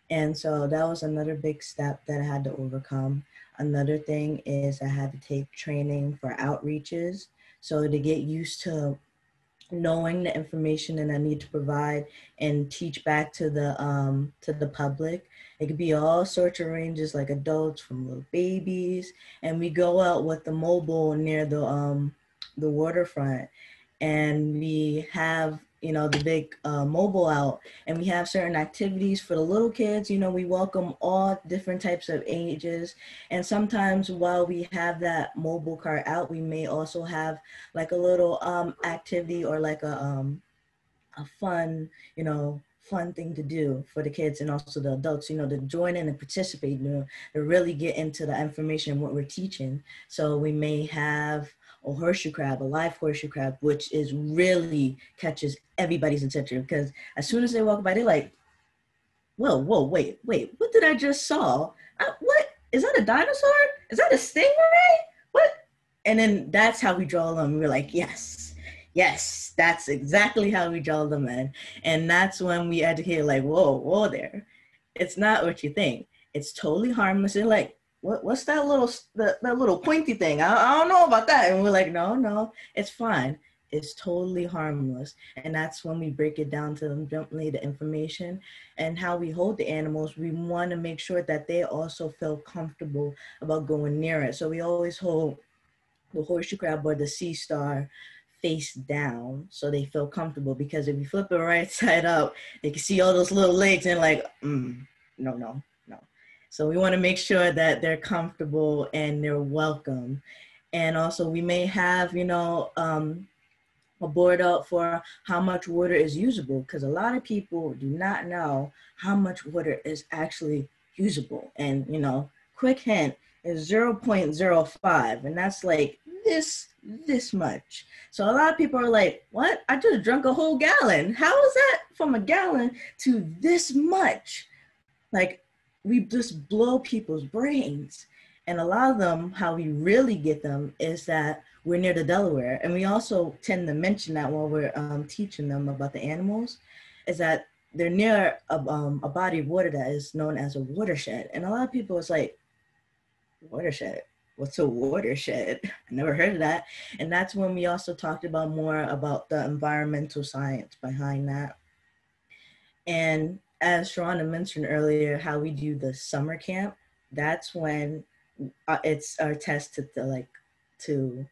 And so that was another big step that I had to overcome. Another thing is I had to take training for outreaches. So to get used to knowing the information that I need to provide and teach back to the public. It could be all sorts of ranges, like adults from little babies, and we go out with the mobile near the waterfront, and we have, you know, the big mobile out, and we have certain activities for the little kids. You know, we welcome all different types of ages, and sometimes while we have that mobile cart out, we may also have like a little activity or like a fun, you know, fun thing to do for the kids and also the adults, you know, to join in and participate, you know, to really get into the information, what we're teaching. So we may have a horseshoe crab, a live horseshoe crab, which is really catches everybody's attention, because as soon as they walk by, they're like, whoa, wait, what did I just saw? What, is that a dinosaur? Is that a stingray? What? And then that's how we draw them. We're like, yes, that's exactly how we draw them in. And that's when we educate, like, whoa there. It's not what you think. It's totally harmless. And like, what's that little pointy thing? I don't know about that. And we're like, no, it's fine. It's totally harmless. And that's when we break it down to them gently, the information and how we hold the animals. We want to make sure that they also feel comfortable about going near it. So we always hold the horseshoe crab or the sea star face down so they feel comfortable, because if you flip it right side up, they can see all those little legs and like, no. So we want to make sure that they're comfortable and they're welcome. And also we may have, you know, a board out for how much water is usable, because a lot of people do not know how much water is actually usable. And, you know, quick hint is 0.05, and that's like this much. So a lot of people are like, what? I just drank a whole gallon. How is that from a gallon to this much? Like, we just blow people's brains. And a lot of them, how we really get them is that we're near the Delaware. And we also tend to mention that while we're teaching them about the animals, is that they're near a body of water that is known as a watershed. And a lot of people is like, watershed? What's a watershed? I never heard of that. And that's when we also talked about more about the environmental science behind that. And as Sharona mentioned earlier, how we do the summer camp, that's when it's our test to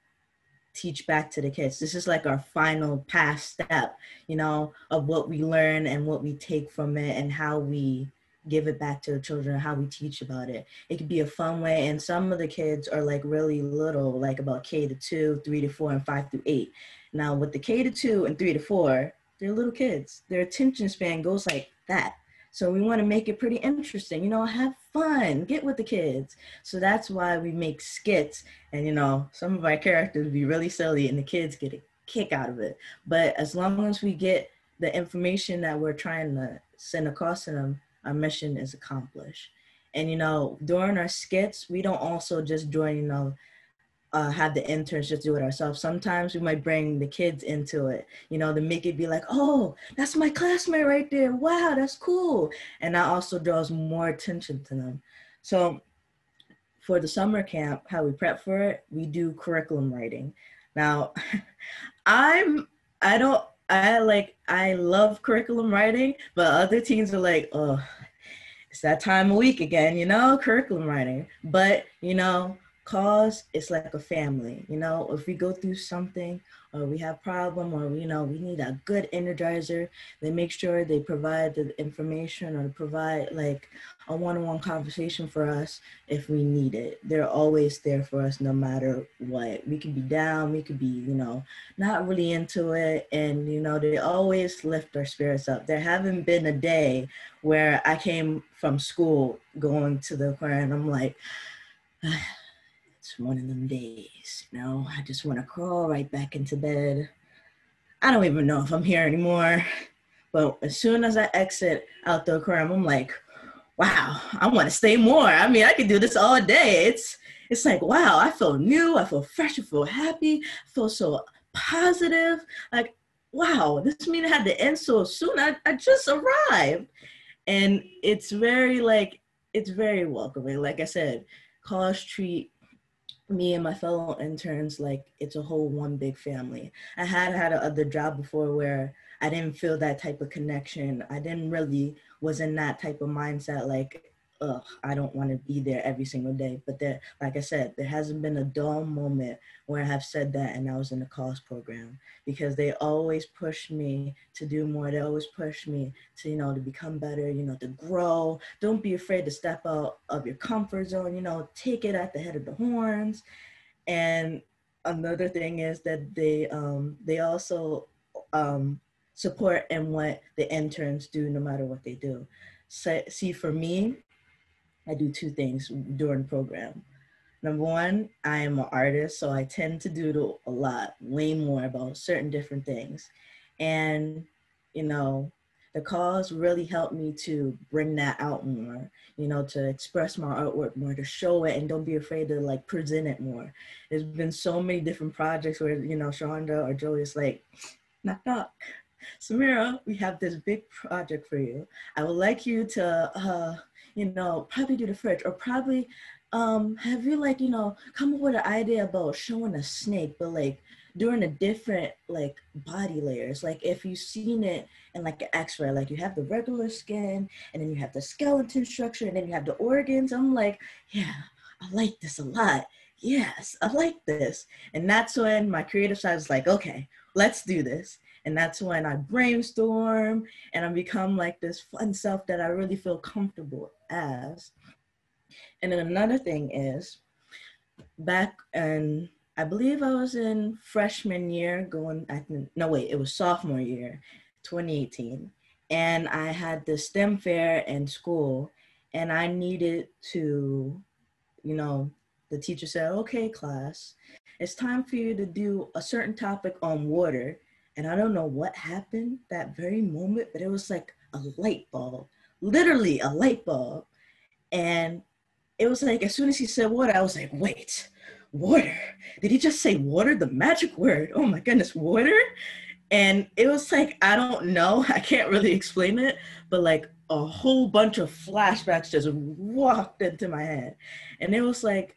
teach back to the kids. This is like our final pass step, you know, of what we learn and what we take from it and how we give it back to the children, how we teach about it. It could be a fun way. And some of the kids are like really little, like about K-2, 3-4, and 5-8. Now with the K-2 and 3-4, they're little kids. Their attention span goes like that. So we want to make it pretty interesting, you know, have fun, get with the kids. So that's why we make skits, and, you know, some of our characters be really silly and the kids get a kick out of it. But as long as we get the information that we're trying to send across to them, our mission is accomplished. And, you know, during our skits, we don't also just join, you know, have the interns just do it ourselves. Sometimes we might bring the kids into it, you know, to make it be like, oh, that's my classmate right there. Wow, that's cool. And that also draws more attention to them. So for the summer camp, how we prep for it, we do curriculum writing. Now, I love curriculum writing, but other teens are like, oh, it's that time of week again, you know, curriculum writing. But, you know, cause it's like a family, you know, if we go through something or we have problem or, you know, we need a good energizer, they make sure they provide the information or provide like a one-on-one conversation for us if we need it. They're always there for us no matter what. We could be down, we could be, you know, not really into it. And, you know, they always lift our spirits up. There haven't been a day where I came from school going to the aquarium and I'm like, it's one of them days, you know, I just want to crawl right back into bed. I don't even know if I'm here anymore. But as soon as I exit out the aquarium, I'm like, wow, I want to stay more. I mean, I could do this all day. It's like, wow, I feel new, I feel fresh, I feel happy, I feel so positive. Like, wow, this meeting had to end so soon. I just arrived. And it's very welcoming. Like I said, college treat me and my fellow interns like it's a whole one big family. I had another job before where I didn't feel that type of connection. I didn't really was in that type of mindset like, ugh, I don't want to be there every single day. But there, like I said, there hasn't been a dull moment where I have said that and I was in the CAUS program, because they always push me to do more. They always push me to, you know, to become better, you know, to grow. Don't be afraid to step out of your comfort zone, you know, take it at the head of the horns. And another thing is that they also support in what the interns do no matter what they do. So, see, for me, I do two things during the program. Number one, I am an artist, so I tend to doodle a lot, way more about certain different things. And, you know, the cause really helped me to bring that out more, you know, to express my artwork more, to show it, and don't be afraid to like present it more. There's been so many different projects where, you know, Shonda or Joey is like, knock, knock. Samira, we have this big project for you. I would like you to, you know, probably do the fridge, or probably have you like, you know, come up with an idea about showing a snake, but like doing a different like body layers. Like if you've seen it in like an x-ray, like you have the regular skin and then you have the skeleton structure and then you have the organs. I'm like, yeah, I like this a lot. Yes, I like this. And that's when my creative side is like, okay, let's do this. And that's when I brainstorm and I become like this fun self that I really feel comfortable as. And then another thing is, back in, I believe I was in freshman year it was sophomore year, 2018. And I had the STEM fair in school and I needed to, you know, the teacher said, okay, class, it's time for you to do a certain topic on water. And I don't know what happened that very moment, but it was like a light bulb, literally a light bulb. And it was like, as soon as he said water, I was like, wait, water? Did he just say water? The magic word. Oh my goodness, water? And it was like, I don't know. I can't really explain it, but like a whole bunch of flashbacks just walked into my head. And it was like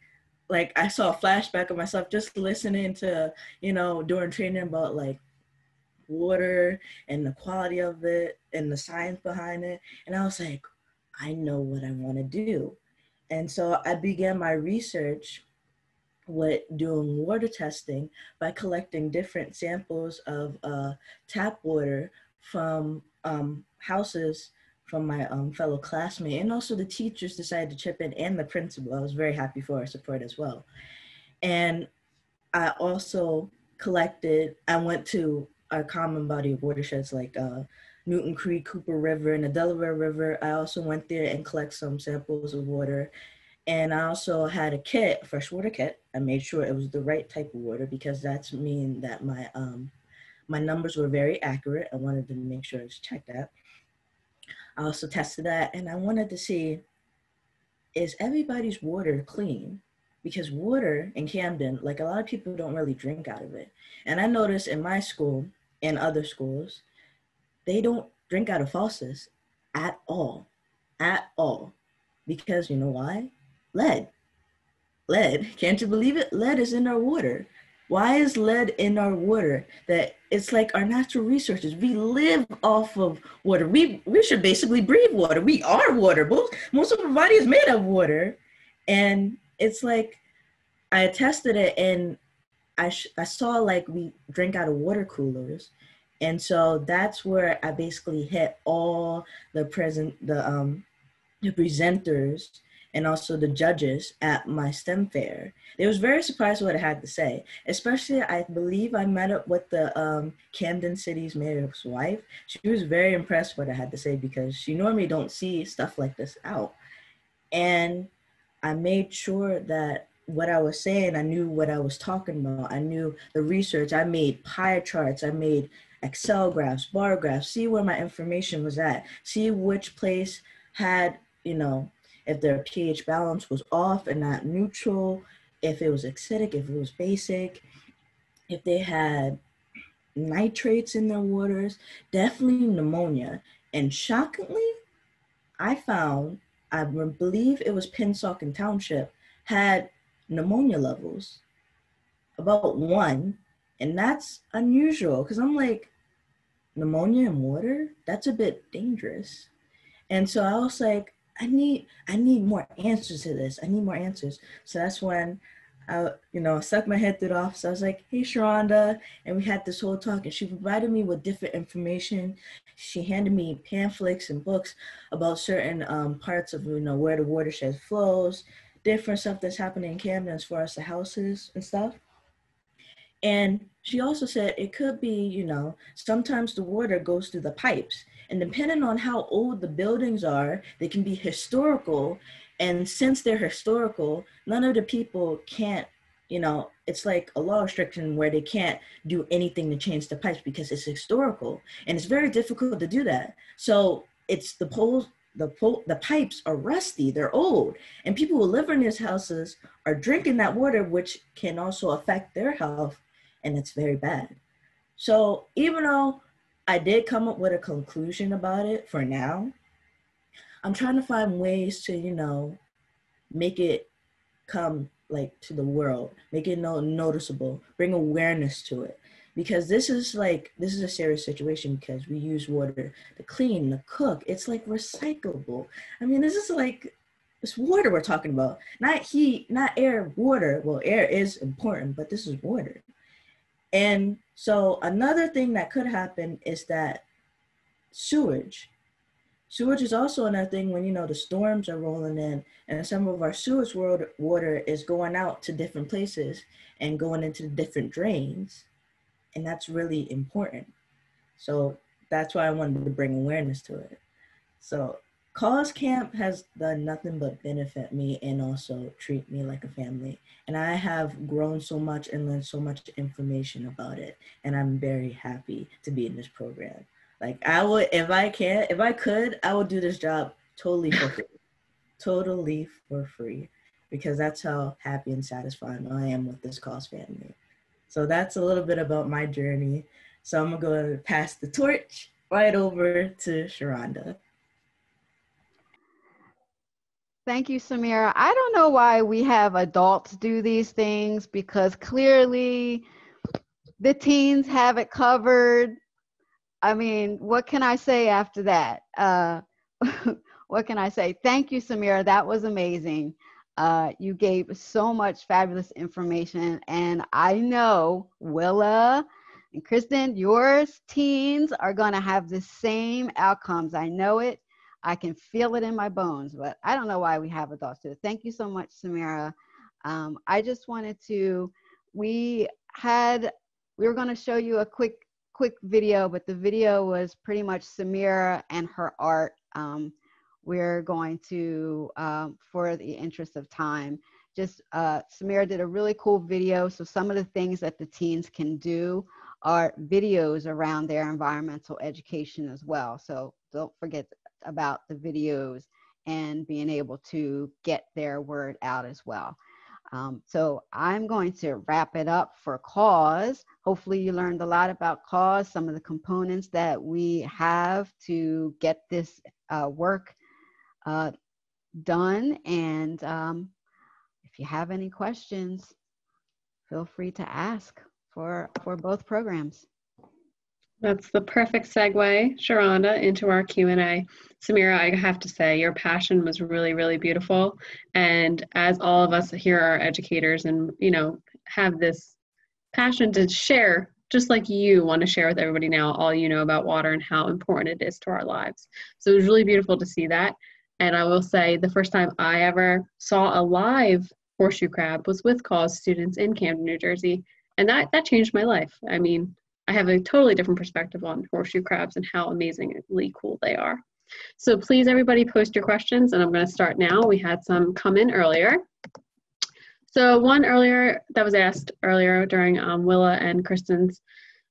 I saw a flashback of myself just listening to, you know, during training about like water and the quality of it and the science behind it. And I was like, I know what I want to do. And so I began my research with doing water testing by collecting different samples of tap water from houses from my fellow classmates, and also the teachers decided to chip in, and the principal. I was very happy for our support as well. And I also I went to a common body of watersheds like Newton Creek, Cooper River, and the Delaware River. I also went there and collect some samples of water. And I also had a freshwater kit. I made sure it was the right type of water because that's mean that my numbers were very accurate. I wanted to make sure to check that. I also tested that and I wanted to see is everybody's water clean? Because water in Camden, like a lot of people don't really drink out of it. And I noticed in my school and other schools, they don't drink out of faucets at all, at all. Because you know why? Lead. Lead, can't you believe it? Lead is in our water. Why is lead in our water? That it's like our natural resources. We live off of water. We should basically breathe water. We are water. Most of our body is made of water. And it's like, I tested it and I saw like we drink out of water coolers. And so that's where I basically hit all the presenters and also the judges at my STEM fair. They was very surprised what I had to say, especially I believe I met up with the Camden City's mayor's wife. She was very impressed what I had to say because she normally don't see stuff like this out. And I made sure that what I was saying, I knew what I was talking about. I knew the research. I made pie charts. I made Excel graphs, bar graphs, see where my information was at, see which place had, you know, if their pH balance was off and not neutral, if it was acidic, if it was basic, if they had nitrates in their waters, definitely pneumonia. And shockingly, I found, I believe it was Pennsauken Township, had pneumonia levels, about 1. And that's unusual because I'm like, pneumonia in water? That's a bit dangerous. And so I was like, I need more answers to this. I need more answers. So that's when I, stuck my head through the office. I was like, hey, Sharonda. And we had this whole talk and she provided me with different information. She handed me pamphlets and books about certain parts of, where the watershed flows, different stuff that's happening in Camden as far as the houses and stuff. And she also said it could be, sometimes the water goes through the pipes. And depending on how old the buildings are, they can be historical. And since they're historical, none of the people can't, it's like a law restriction where they can't do anything to change the pipes because it's historical. And it's very difficult to do that. So it's the pipes are rusty, they're old. And people who live in these houses are drinking that water, which can also affect their health. And it's very bad. So even though I did come up with a conclusion about it for now, I'm trying to find ways to, make it come like to the world, make it noticeable, bring awareness to it. Because this is a serious situation because we use water to clean, to cook. It's like recyclable. I mean, this is like, it's water we're talking about, not heat, not air, water. Well, air is important, but this is water. And so another thing that could happen is that sewage is also another thing when, the storms are rolling in and some of our sewage water is going out to different places and going into different drains. And that's really important. So that's why I wanted to bring awareness to it. So Cause Camp has done nothing but benefit me and also treat me like a family. And I have grown so much and learned so much information about it. And I'm very happy to be in this program. Like I would, if I could, I would do this job totally for free. Totally for free. Because that's how happy and satisfied I am with this Cause family. So that's a little bit about my journey. So I'm going to pass the torch right over to Sharonda. Thank you, Samira. I don't know why we have adults do these things because clearly the teens have it covered. I mean, what can I say after that? What can I say? Thank you, Samira. That was amazing. You gave so much fabulous information. And I know Willa and Kristen, your teens are going to have the same outcomes. I know it. I can feel it in my bones, but I don't know why we have adults do it. Thank you so much, Samira. I just wanted to, we were going to show you a quick video, but the video was pretty much Samira and her art. We're going to, for the interest of time, Samira did a really cool video. So some of the things that the teens can do are videos around their environmental education as well. So don't forget about the videos and being able to get their word out as well. So I'm going to wrap it up for cause. Hopefully you learned a lot about cause, some of the components that we have to get this work done. And if you have any questions, feel free to ask for both programs. That's the perfect segue, Sharonda, into our Q&A. Samira, I have to say, your passion was really, really beautiful. And as all of us here are educators and, you know, have this passion to share, just like you want to share with everybody now, all you know about water and how important it is to our lives. So it was really beautiful to see that. And I will say the first time I ever saw a live horseshoe crab was with cause students in Camden, New Jersey. And that changed my life. I mean, I have a totally different perspective on horseshoe crabs and how amazingly cool they are. So please, everybody, post your questions, and I'm going to start now. We had some come in earlier. So one earlier that was asked earlier during Willa and Kristen's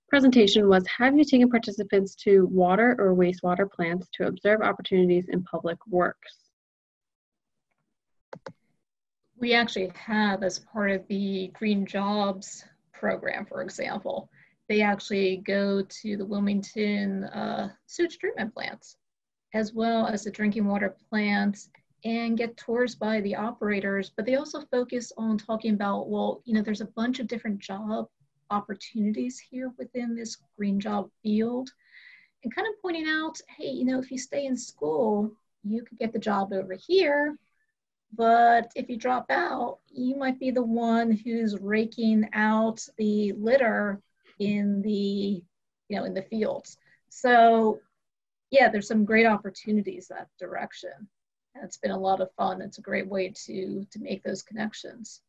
presentation was, have you taken participants to water or wastewater plants to observe opportunities in public works? We actually have, as part of the Green Jobs program, for example, they actually go to the Wilmington sewage treatment plants, as well as the drinking water plants, and get tours by the operators. But they also focus on talking about, well, you know, there's a bunch of different job opportunities here within this green job field, and kind of pointing out, hey, you know, if you stay in school, you could get the job over here. But if you drop out, you might be the one who's raking out the litter in the, you know, in the fields. So yeah, there's some great opportunities that direction. And it's been a lot of fun. It's a great way to make those connections.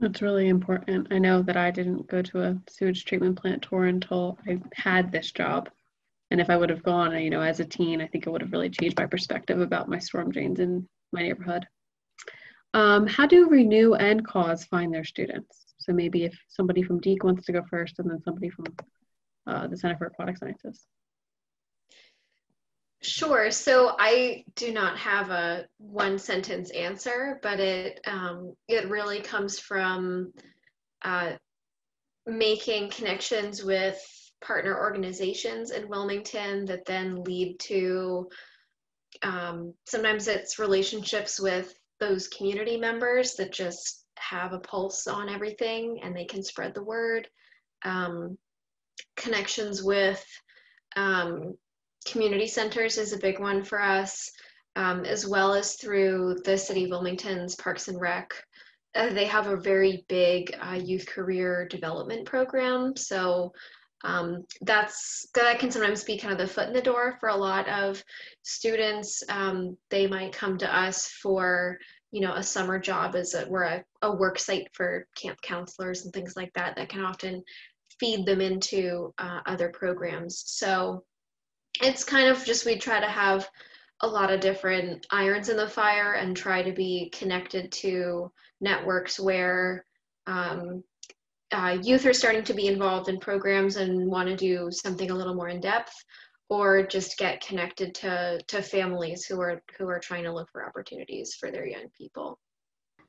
That's really important. I know that I didn't go to a sewage treatment plant tour until I had this job. And if I would have gone, you know, as a teen, I think it would have really changed my perspective about my storm drains in my neighborhood. How do Renew and Cause find their students? So maybe if somebody from DEEC wants to go first, and then somebody from the Center for Aquatic Sciences. Sure. So I do not have a one sentence answer, but it really comes from making connections with partner organizations in Wilmington that then lead to sometimes it's relationships with those community members that just have a pulse on everything and they can spread the word. Connections with community centers is a big one for us, as well as through the City of Wilmington's Parks and Rec. They have a very big youth career development program. So that can sometimes be kind of the foot in the door for a lot of students. They might come to us for, you know, a summer job we're a work site for camp counselors and things like that can often feed them into other programs. So it's kind of just, we try to have a lot of different irons in the fire and try to be connected to networks where youth are starting to be involved in programs and want to do something a little more in depth, or just get connected to families who are trying to look for opportunities for their young people.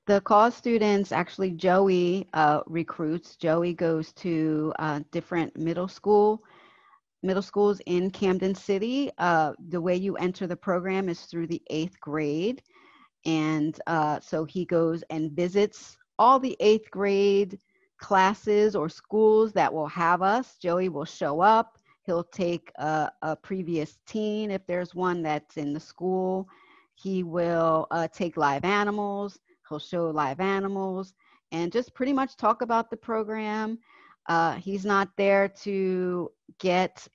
The cause students, actually Joey recruits. Joey goes to different middle schools in Camden City. The way you enter the program is through the 8th grade. And so he goes and visits all the 8th grade classes or schools that will have us. Joey will show up. He'll take a previous teen if there's one that's in the school. He will take live animals. He'll show live animals and just pretty much talk about the program. He's not there to get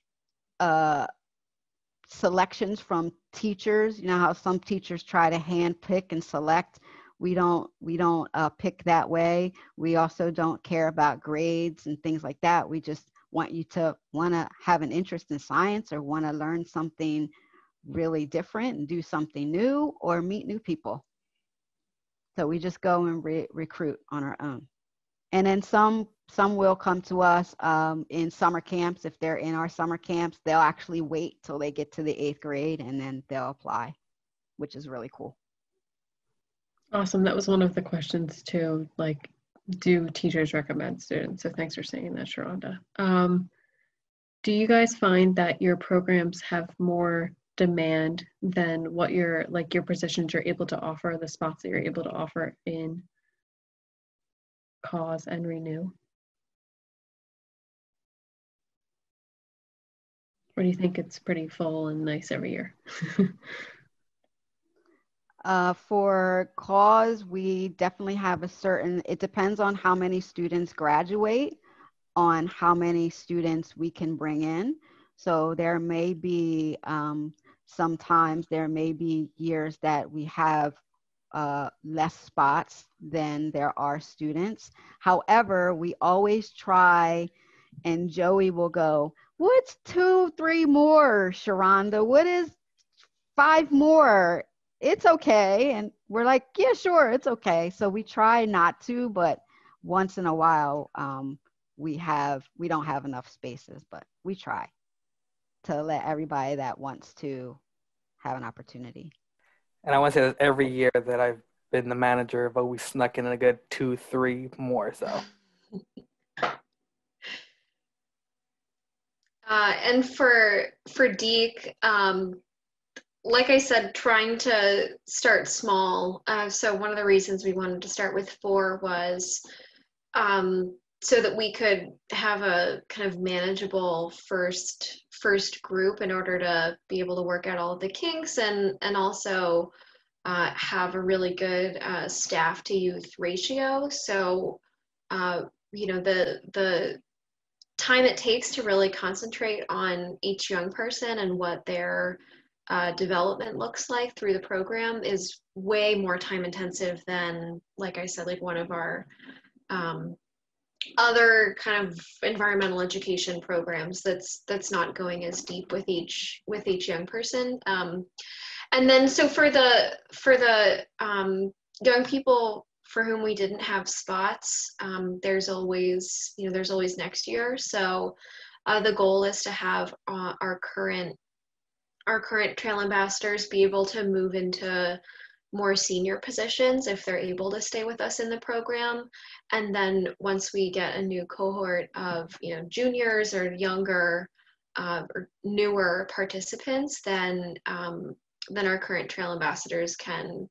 selections from teachers. You know how some teachers try to hand pick and select. We don't pick that way. We also don't care about grades and things like that. We just want you to want to have an interest in science or want to learn something really different and do something new or meet new people. So we just go and recruit on our own. And then some will come to us in summer camps. If they're in our summer camps, they'll actually wait till they get to the 8th grade and then they'll apply, which is really cool. Awesome. That was one of the questions too, like, do teachers recommend students? So thanks for saying that, Sharonda. Do you guys find that your programs have more demand than what your positions you're able to offer, the spots that you're able to offer in Cause and Renew? Or do you think it's pretty full and nice every year? For Cause, we definitely have it depends on how many students graduate, on how many students we can bring in. So there may be, sometimes there may be years that we have less spots than there are students. However, we always try, and Joey will go, what's 2, 3 more, Sharonda? What is 5 more? It's okay. And we're like, yeah, sure, it's okay. So we try not to, but once in a while, we don't have enough spaces, but we try to let everybody that wants to have an opportunity. And I want to say that every year that I've been the manager, but we snuck in a good 2, 3 more. So. And for Deke, like I said, trying to start small. So one of the reasons we wanted to start with 4 was so that we could have a kind of manageable first group in order to be able to work out all of the kinks and also have a really good staff to youth ratio. So the time it takes to really concentrate on each young person and what their development looks like through the program is way more time intensive than, like I said, like one of our other kind of environmental education programs that's not going as deep with each young person. And then so for the young people for whom we didn't have spots, there's always next year. So the goal is to have our current trail ambassadors be able to move into more senior positions if they're able to stay with us in the program. And then once we get a new cohort of juniors or younger or newer participants, then our current trail ambassadors can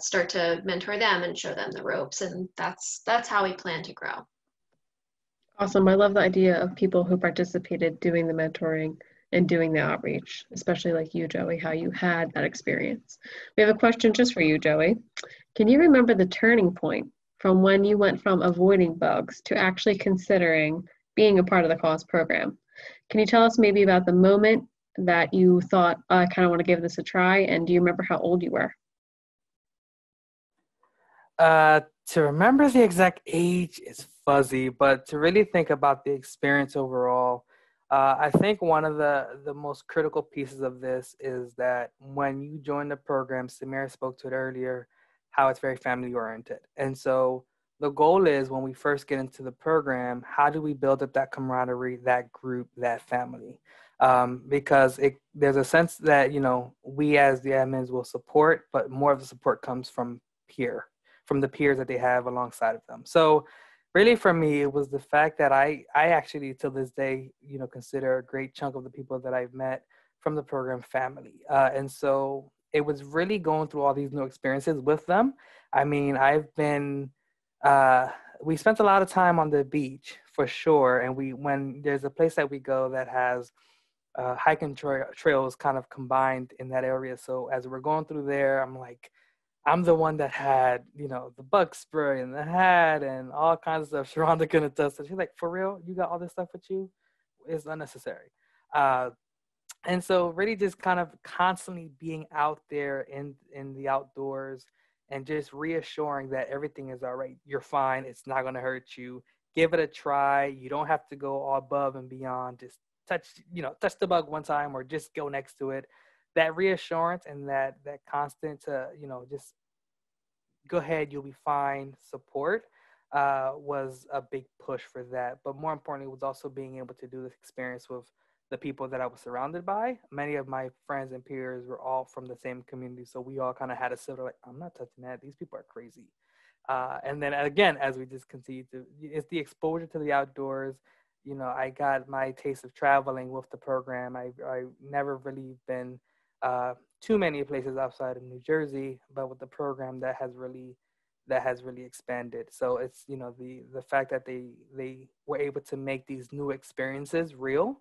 start to mentor them and show them the ropes, and that's how we plan to grow. Awesome. I love the idea of people who participated doing the mentoring and doing the outreach, especially like you, Joey, how you had that experience. We have a question just for you, Joey. Can you remember the turning point from when you went from avoiding bugs to actually considering being a part of the Cause program? Can you tell us maybe about the moment that you thought, oh, I kind of want to give this a try, and do you remember how old you were? To remember the exact age is fuzzy, but to really think about the experience overall, I think one of the most critical pieces of this is that when you join the program, Samira spoke to it earlier, how it's very family oriented. And so the goal is when we first get into the program, how do we build up that camaraderie, that group, that family? Because there's a sense that, we as the admins will support, but more of the support comes from the peers that they have alongside of them. So really for me, it was the fact that I actually to this day, consider a great chunk of the people that I've met from the program family. And so it was really going through all these new experiences with them. I mean, we spent a lot of time on the beach for sure. And when there's a place that we go that has hiking trails kind of combined in that area. So as we're going through there, I'm the one that had, the bug spray and the hat and all kinds of stuff. Sharonda couldn't attest. She's like, for real? You got all this stuff with you? It's unnecessary. And so really just kind of constantly being out there in the outdoors and just reassuring that everything is all right. You're fine. It's not going to hurt you. Give it a try. You don't have to go all above and beyond. Just touch the bug one time or just go next to it. That reassurance and that constant, just go ahead, you'll be fine support was a big push for that. But more importantly, was also being able to do this experience with the people that I was surrounded by. Many of my friends and peers were all from the same community, so we all kind of had a sort of like, I'm not touching that. These people are crazy. And then again, as we just continue to, it's the exposure to the outdoors. You know, I got my taste of traveling with the program. I never really been too many places outside of New Jersey, but with the program that has really expanded. So it's, you know, the fact that they were able to make these new experiences real,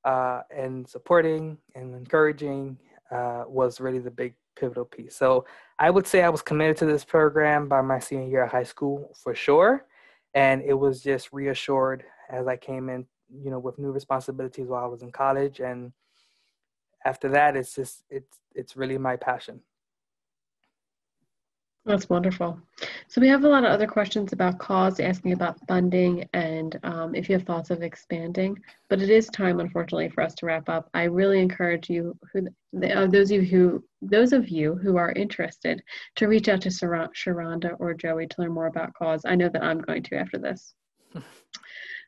and supporting and encouraging was really the big pivotal piece. So I would say I was committed to this program by my senior year of high school for sure. And it was just reassured as I came in, you know, with new responsibilities while I was in college. And after that, it's really my passion. That's wonderful. So we have a lot of other questions about cause, asking about funding, and if you have thoughts of expanding. But it is time, unfortunately, for us to wrap up. I really encourage you, those of you who are interested, to reach out to Sharonda or Joey to learn more about cause. I know that I'm going to after this.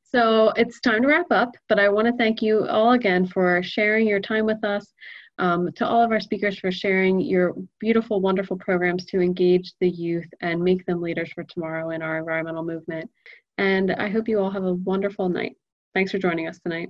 So it's time to wrap up, but I want to thank you all again for sharing your time with us. To all of our speakers for sharing your beautiful, wonderful programs to engage the youth and make them leaders for tomorrow in our environmental movement. And I hope you all have a wonderful night. Thanks for joining us tonight.